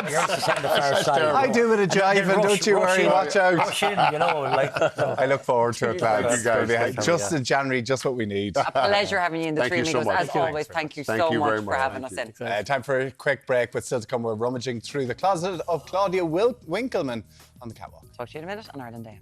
you're on the far side. I do it a jive, and don't you worry, watch out. Rush in, you know, like. I look forward to it, lads. guys. Just in January, just what we need. A pleasure having you in the Thank Three you so Amigos. much. As always, thank you so much for having us in. Time for a quick break, but still to come, we're rummaging through the closet of Claudia Winkleman on the catwalk. Talk to you in a minute on Ireland Day.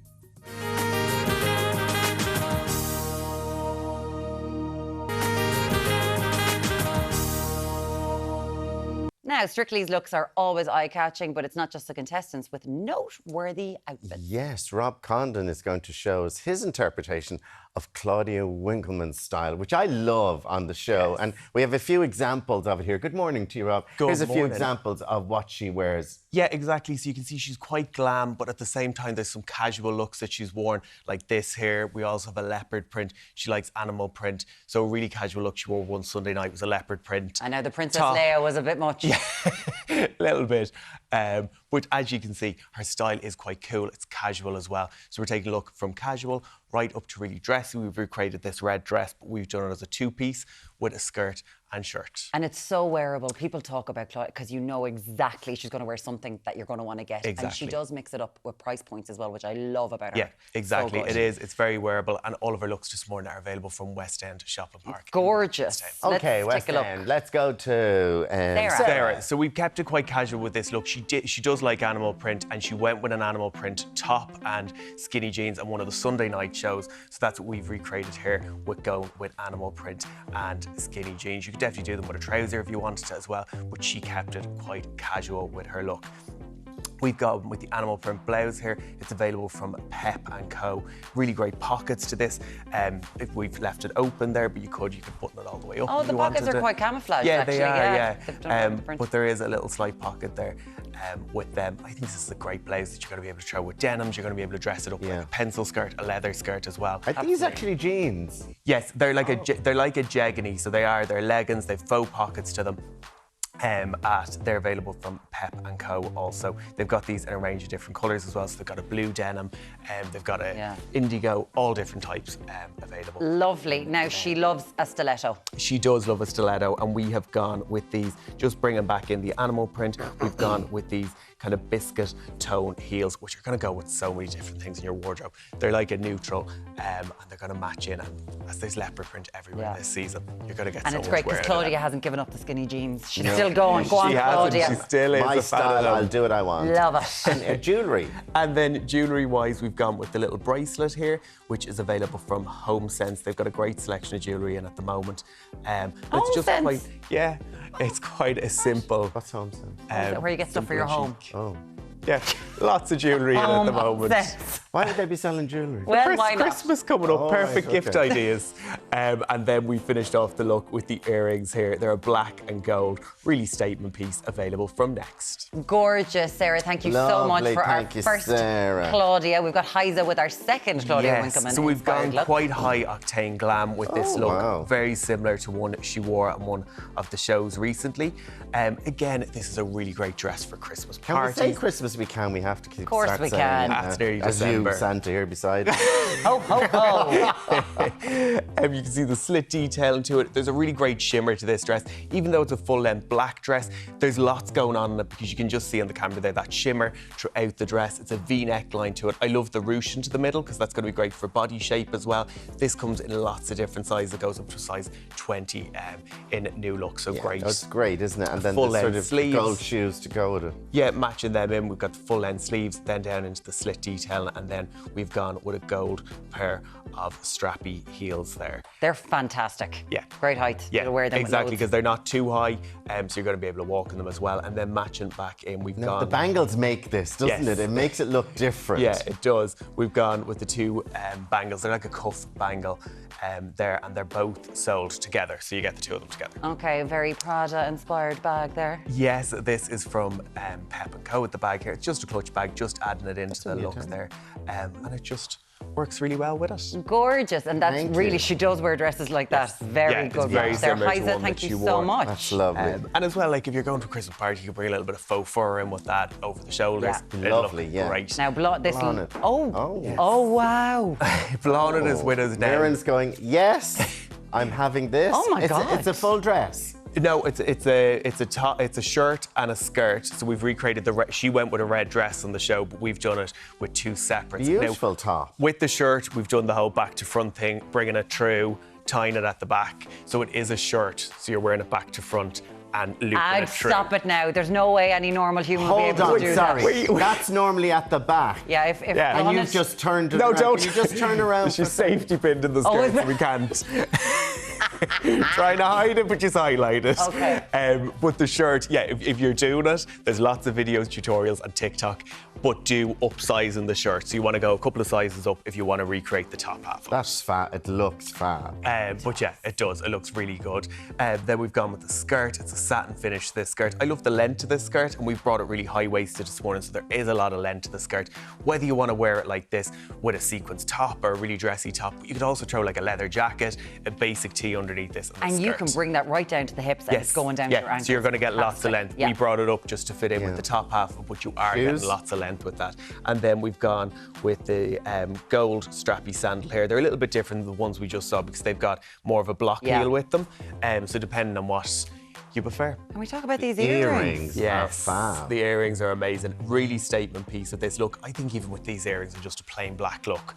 Now, Strictly's looks are always eye-catching, but it's not just the contestants with noteworthy outfits. Yes, Rob Condon is going to show us his interpretation of Claudia Winkleman's style, which I love on the show. Yes. And we have a few examples of it here. Good morning to you, Rob. Here's a few examples of what she wears. Yeah, exactly. So you can see she's quite glam, but at the same time, there's some casual looks that she's worn, like this here. We also have a leopard print. She likes animal print. So a really casual look she wore one Sunday night was a leopard print. I know the Princess Leia was a bit much. Yeah, a little bit. But as you can see, her style is quite cool. It's casual as well. So we're taking a look from casual right up to really dressy. We've recreated this red dress, but we've done it as a two-piece with a skirt and shirt. And it's so wearable. People talk about Claudia because you know exactly she's going to wear something that you're going to want to get. Exactly. And she does mix it up with price points as well, which I love about her. Yeah, exactly. So it is. It's very wearable, and all of her looks this morning are available from West End Shopping Park. Gorgeous. Okay, West End. Let's go to Sarah. So we've kept it quite casual with this look. She does like animal print, and she went with an animal print top and skinny jeans on one of the Sunday night shows. So that's what we've recreated here with going with animal print and skinny jeans. You could definitely do them with a trouser if you wanted to as well, but she kept it quite casual with her look. We've got with the animal print blouse here. It's available from Pep & Co. Really great pockets to this. If we've left it open there, but you could button it all the way up. Oh, if the you pockets wanted are to. quite camouflaged, Yeah, actually. they are, yeah. Different. But there is a little slight pocket there with them. I think this is a great blouse that you're going to be able to throw with denims. You're going to be able to dress it up like a pencil skirt, a leather skirt as well. Are these actually jeans? Yes, they're like a jeggany, so they're leggings. They've faux pockets to them. They're available from Pep & Co. also. They've got these in a range of different colours as well. So they've got a blue denim, they've got a indigo, all different types available. Lovely. Now, she loves a stiletto. She does love a stiletto, and we have gone with these, just bringing back in the animal print, we've gone with these kind of biscuit tone heels, which are going to go with so many different things in your wardrobe. They're like a neutral, and they're going to match in. And as there's leopard print everywhere this season, you're going to get. And so it's much great because wearing Claudia it. hasn't given up the skinny jeans. She's still going. Go on, She hasn't. Claudia. She still is My a fan style, of them. I'll do what I want. Love it. And jewellery. And then jewellery-wise, we've gone with the little bracelet here, which is available from Home Sense. They've got a great selection of jewellery in at the moment. It's just Sense? quite, yeah, it's quite a simple. What's Home Sense? Where you get stuff for your home. Oh. Yeah, lots of jewellery in at the moment. Why would they be selling jewellery? Well, why not? Christmas coming up, Oh, perfect right, gift okay. ideas. And then we finished off the look with the earrings here. They're a black and gold, really statement piece available from Next. Gorgeous, Sarah. Thank you so much Lovely, for our thank you, first Sarah. Claudia. We've got Heisa with our second Claudia Winkleman. So we've gone inspired look. quite high octane glam with this Oh, look, wow. very similar to one she wore at one of the shows recently. Again, this is a really great dress for Christmas Can parties. we say Christmas? We can. We have to keep. Of course start we saying, can. That's nearly as December. you, Santa, here beside. Ho, ho, ho. You can see the slit detail into it. There's a really great shimmer to this dress. Even though it's a full-length black dress, there's lots going on in it because you can just see on the camera there that shimmer throughout the dress. It's a V-neck line to it. I love the ruche into the middle because that's going to be great for body shape as well. This comes in lots of different sizes. It goes up to size 20 in new look, so great. That's great, isn't it? And then the Full-length sort of sleeves. gold shoes to go with it. Yeah, matching them in. We've got the full-length sleeves, then down into the slit detail, and then we've gone with a gold pair of strappy heels there. They're fantastic. Yeah. Great height. Yeah, You'll wear them exactly, with because they're not too high, so you're going to be able to walk in them as well. And then matching back in, we've Now, gone... the bangles make this, doesn't Yes. it? It makes it look different. Yeah, it does. We've gone with the two bangles. They're like a cuff bangle there, and they're both sold together, so you get the two of them together. Okay, very Prada-inspired bag there. Yes, this is from Pep & Co. with the bag here. It's just a clutch bag, just adding it into the look there. And it just works really well with it. Gorgeous, and that's Thank really, you. she does wear dresses like that. Very Yeah, good. it's very Sarah similar to Heisa, one thank that you she so wore. much. That's lovely. And as well, like if you're going to a Christmas party, you can bring a little bit of faux fur in with that over the shoulders. Yeah. It'll Lovely, look yeah. great. Now, this Blonde. oh, Oh. oh wow. Blonde is with us now. Aaron's going, yes. I'm having this. Oh my God. It's a full dress. No, it's a top, it's a shirt and a skirt. So we've recreated she went with a red dress on the show, but we've done it with two separates. Beautiful top. With the shirt, we've done the whole back to front thing, bringing it through, tying it at the back. So it is a shirt, so you're wearing it back to front and looping it through. Stop it now. There's no way any normal human will be able to do that. Sorry. That's normally at the back. Yeah, if and you've just turned it no, around. Don't. Can you just turn around? She's safety pinned in the skirt, so we can't. Trying to hide it, but just highlight it. Okay. But the shirt, yeah, if you're doing it, there's lots of videos, tutorials on TikTok, but do upsizing the shirt. So you want to go a couple of sizes up if you want to recreate the top half. That's fab. It looks fab. But yeah, it does. It looks really good. Then we've gone with the skirt. It's a satin finish, this skirt. I love the length of this skirt, and we've brought it really high-waisted this morning, so there is a lot of length to the skirt. Whether you want to wear it like this with a sequins top or a really dressy top, you could also throw like a leather jacket, a basic tee underneath this, and you can bring that right down to the hips and it's going down to your ankles. So you're going to get lots of length. Yeah. We brought it up just to fit in with the top half, but you are getting lots of length with that. And then we've gone with the gold strappy sandal here. They're a little bit different than the ones we just saw because they've got more of a block heel with them. So depending on what you prefer. Can we talk about these earrings? Yes, are fab. The earrings are amazing. Really statement piece of this look. I think even with these earrings and just a plain black look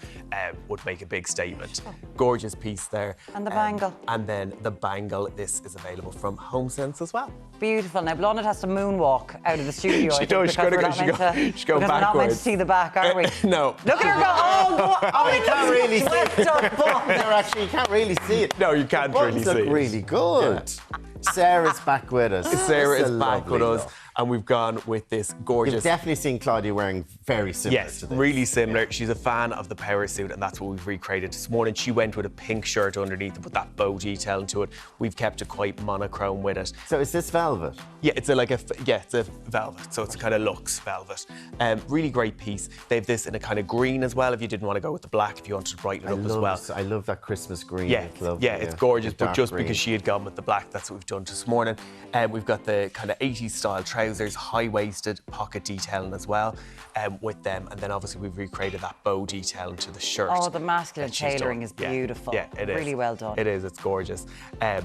would make a big statement. Gorgeous piece there. And the bangle. And then the bangle. This is available from HomeSense as well. Beautiful. Now, Blonde has to moonwalk out of the studio. She does. She's going to go backwards. We're not meant to see the back, are we? No. Look at her go. Oh, you can't really see it. You can't really see it. No, you can't really see it. Look really good. Yeah. Sarah's back with us. Sarah is back with us, and we've gone with this gorgeous. You've definitely seen Claudia wearing very similar to this. Really similar. She's a fan of the power suit, and that's what we've recreated this morning. She went with a pink shirt underneath and put that bow detail into it. We've kept it quite monochrome with it. So is this velvet? Yeah, it's a velvet. So it's kind of luxe velvet. Really great piece. They have this in a kind of green as well. If you didn't want to go with the black, if you wanted to brighten it up as well. I love that Christmas green. Yeah, it's lovely. It's gorgeous. But just green. Because she had gone with the black, that's what we've done this morning. We've got the kind of 80s style trousers, high-waisted pocket detailing as well with them. And then obviously we've recreated that bow detail into the shirt. Oh, the masculine tailoring is beautiful. Yeah, it is. Really well done. It is. It's gorgeous.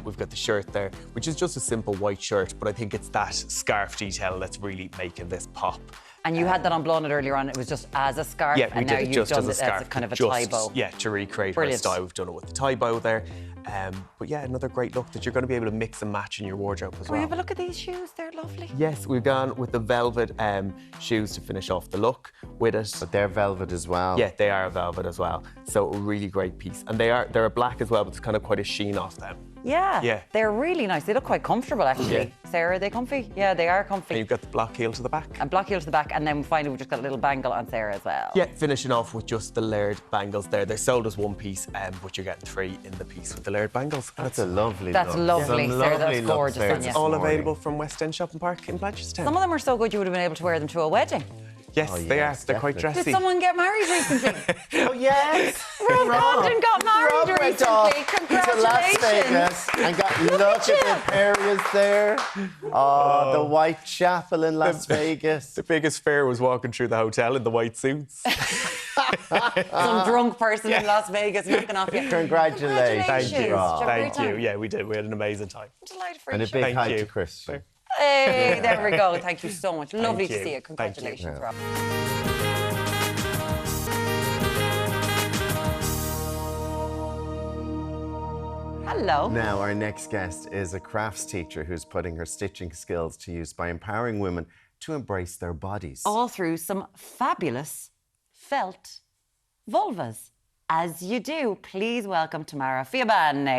We've got the shirt there, which is just a simple white shirt, but I think it's that scarf detail that's really making this pop. And you had that on Blonde earlier on. It was just as a scarf. Yeah, we and did now it you've just done as a it scarf. as a kind of a tie bow. Yeah, to recreate her style. We've done it with the tie bow there. But yeah, another great look that you're going to be able to mix and match in your wardrobe as well. Can we have a look at these shoes? They're lovely. Yes, we've gone with the velvet shoes to finish off the look with it. But they're velvet as well. Yeah, they are velvet as well. So a really great piece. And they're a black as well, but there's kind of quite a sheen off them. Yeah, they're really nice. They look quite comfortable, actually. Yeah. Sarah, are they comfy? Yeah, they are comfy. And you've got the block heel to the back. And block heel to the back, and then finally we've just got a little bangle on Sarah as well. Yeah, finishing off with just the layered bangles there. They're sold as one piece, but you're getting 3 in the piece with the layered bangles. That's a lovely That's look. lovely, Sarah. That's gorgeous. It's all available from West End Shopping Park in Blanchardstown. Some of them are so good you would have been able to wear them to a wedding. Yes, they are. They're quite dressy. Did someone get married recently? Oh, yes. Rob Compton got married went off recently. to Las Vegas and got lots of good areas there. Oh, the White Chapel in Las Vegas. The biggest fair was walking through the hotel in the white suits. Some drunk person in Las Vegas knocking off you. Congratulations. Thank you. Thank you. Yeah, we did. We had an amazing time. Delighted for And you. a big hi to Chris. Hey, there we go. Thank you so much. Lovely to you. see you. Congratulations, Rob. Hello. Now, our next guest is a crafts teacher who's putting her stitching skills to use by empowering women to embrace their bodies. All through some fabulous felt vulvas. As you do, please welcome Tamara Féín.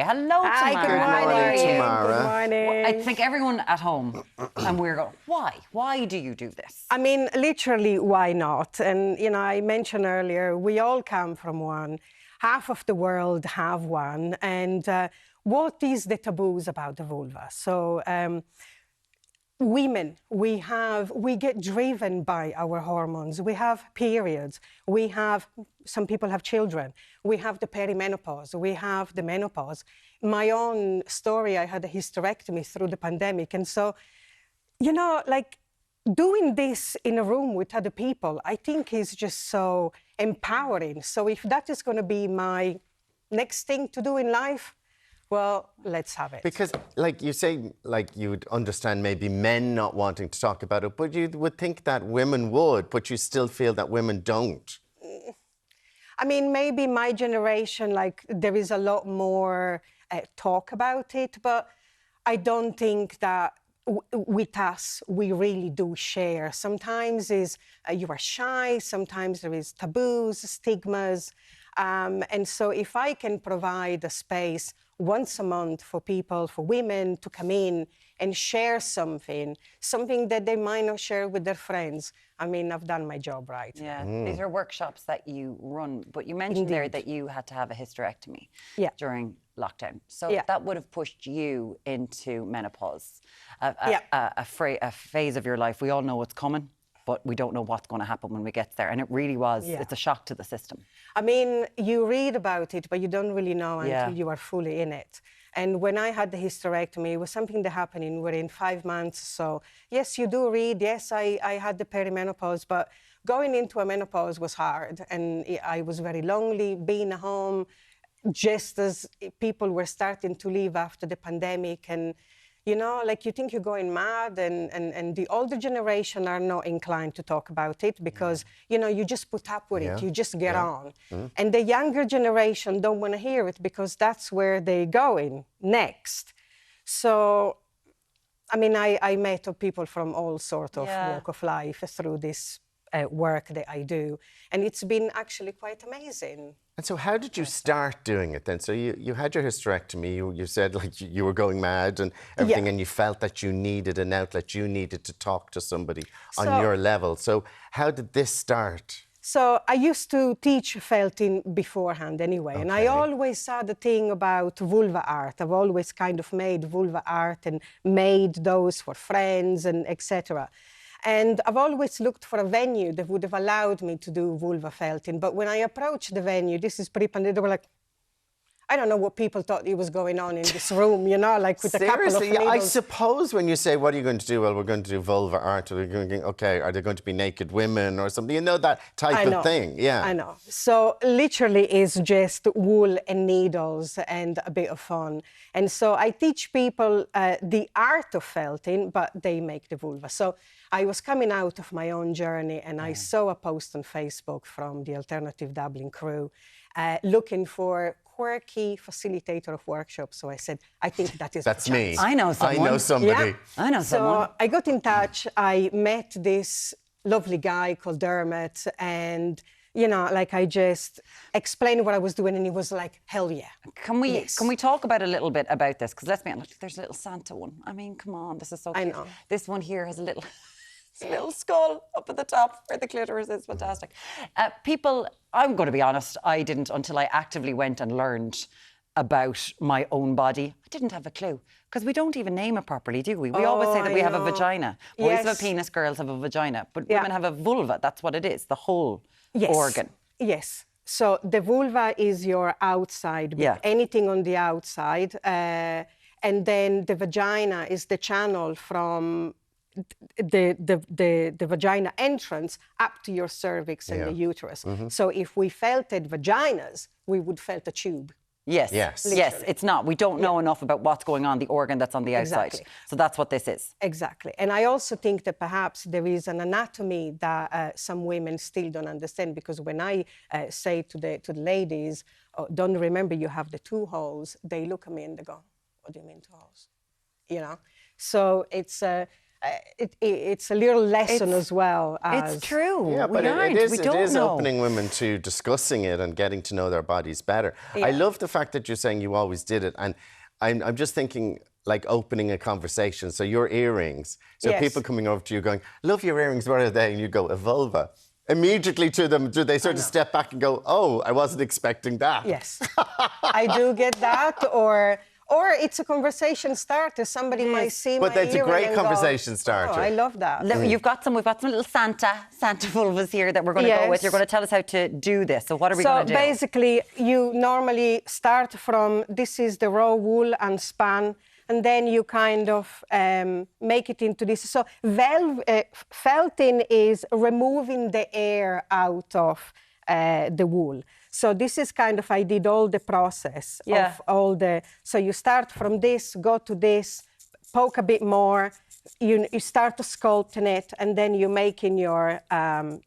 Hello, Tamara. Hi, good morning. Tamara. Good morning. I think everyone at home, and we're going, why? Why do you do this? I mean, literally, why not? And, you know, I mentioned earlier, we all come from one. Half of the world have one. And what is the taboos about the vulva? So, women, we get driven by our hormones. We have periods. Some people have children. We have the perimenopause. We have the menopause. My own story, I had a hysterectomy through the pandemic. And so, you know, like doing this in a room with other people, I think is just so empowering. So if that is going to be my next thing to do in life, Well, let's have it. Because, like you say, like you would understand maybe men not wanting to talk about it, but you would think that women would, but you still feel that women don't. I mean, maybe my generation, like, there is a lot more talk about it, but I don't think that with us, we really do share. Sometimes you are shy, sometimes there is taboos, stigmas. And so if I can provide a space once a month for people, for women to come in and share something that they might not share with their friends, I mean, I've done my job right. Yeah, these are workshops that you run, but you mentioned Indeed. there that you had to have a hysterectomy during lockdown. So that would have pushed you into menopause, a phase of your life. We all know what's coming, but we don't know what's going to happen when we get there. And it really was, it's a shock to the system. I mean, you read about it, but you don't really know until you are fully in it. And when I had the hysterectomy, it was something that happened within 5 months. So yes, you do read. Yes, I had the perimenopause, but going into a menopause was hard. And I was very lonely, being at home, just as people were starting to leave after the pandemic. And, you know, like you think you're going mad, and the older generation are not inclined to talk about it because, you know, you just put up with it, you just get on. And the younger generation don't want to hear it because that's where they're going next. So, I mean, I met people from all sorts of walk of life through this work that I do. And it's been actually quite amazing. And so how did you start doing it then? So you had your hysterectomy, you said like you were going mad and everything, and you felt that you needed an outlet, you needed to talk to somebody on your level. So how did this start? So I used to teach felting beforehand anyway, and I always saw the thing about vulva art. I've always kind of made vulva art and made those for friends and etc. And I've always looked for a venue that would have allowed me to do vulva felting. But when I approached the venue, this is pre-pandemic, they were like, I don't know what people thought was going on in this room, you know, like with a couple of needles. I suppose when you say, what are you going to do? Well, we're going to do vulva art. Or we're going to, okay, are there going to be naked women or something? You know, that type of thing, yeah. I know. So literally it's just wool and needles and a bit of fun. And so I teach people the art of felting, but they make the vulva. So I was coming out of my own journey and I saw a post on Facebook from the Alternative Dublin crew looking for quirky facilitator of workshops. So I said, I think that is That's me. I know someone. I know somebody. Yeah. I know someone. So I got in touch. I met this lovely guy called Dermot, and you know, like I just explained what I was doing, and he was like, "Hell yeah!" Can we talk about a little bit about this? Because let's be honest, there's a little Santa one. I mean, come on, this is so cute. I know. This one here has a little. Little skull up at the top where the clitoris is. Fantastic. People, I'm going to be honest, I didn't until I actively went and learned about my own body. I didn't have a clue because we don't even name it properly, do we? We always say that we have a vagina. Boys have a penis, girls have a vagina, but women have a vulva. That's what it is, the whole organ. Yes. So the vulva is your outside, anything on the outside, and then the vagina is the channel from the vagina entrance up to your cervix and the uterus. So if we felted vaginas, we would felt a tube. Yes, it's not. We don't know enough about what's going on, the organ that's on the outside. Exactly. So that's what this is. Exactly. And I also think that perhaps there is an anatomy that some women still don't understand, because when I say to the ladies, don't remember you have the 2 holes, they look at me and they go, what do you mean 2 holes? You know? So it's a little lesson as well. It's true. Yeah, but it is opening women to discussing it and getting to know their bodies better. Yeah. I love the fact that you're saying you always did it, and I'm just thinking like opening a conversation. So your earrings, so people coming over to you going, love your earrings, what are they? And you go, a vulva. Immediately to them, do they sort of step back and go, oh, I wasn't expecting that? Yes, I do get that, or it's a conversation starter. Somebody might see but my it's a great conversation starter. Oh, I love that. We've got some little Santa vulvas here that we're going to go with. You're going to tell us how to do this. So what are we going to do? So basically, you normally start from, this is the raw wool and span, and then you kind of make it into this. So felting is removing the air out of the wool. So this is kind of, I did all the process of all the, so you start from this, go to this, poke a bit more, you start to sculpting it, and then you make in your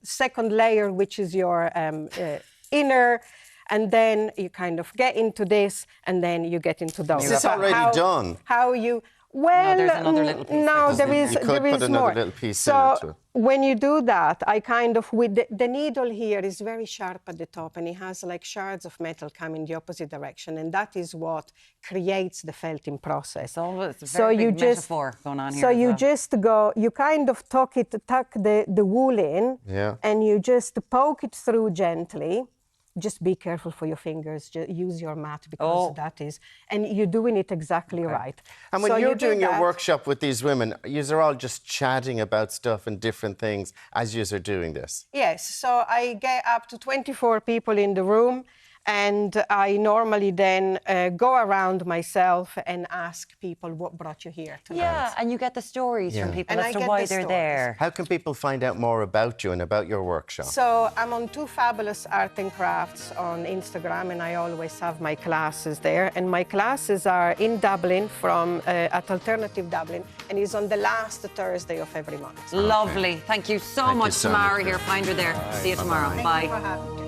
second layer, which is your inner, and then you kind of get into this, and then you get into those. Is this already done? How you... Well, no, there's another little piece. No, there is more. Little piece so when you do that, I kind of, with the needle here is very sharp at the top, and it has like shards of metal coming the opposite direction, and that is what creates the felting process. It's a very big metaphor going on here. So you just go, you kind of tuck the wool in, and you just poke it through gently. Just be careful for your fingers. Just use your mat, because that is... And you're doing it exactly right. And when you're doing your workshop with these women, you're all just chatting about stuff and different things as you're doing this? Yes. So I get up to 24 people in the room, and I normally then go around myself and ask people what brought you here tonight. Yeah, and you get the stories from people as to why they're there. How can people find out more about you and about your workshop? So I'm on Two Fabulous Art and Crafts on Instagram, and I always have my classes there. And my classes are in Dublin at Alternative Dublin, and is on the last Thursday of every month. Lovely. Thank you so much, Tamara here. Find her there. See you tomorrow. Bye.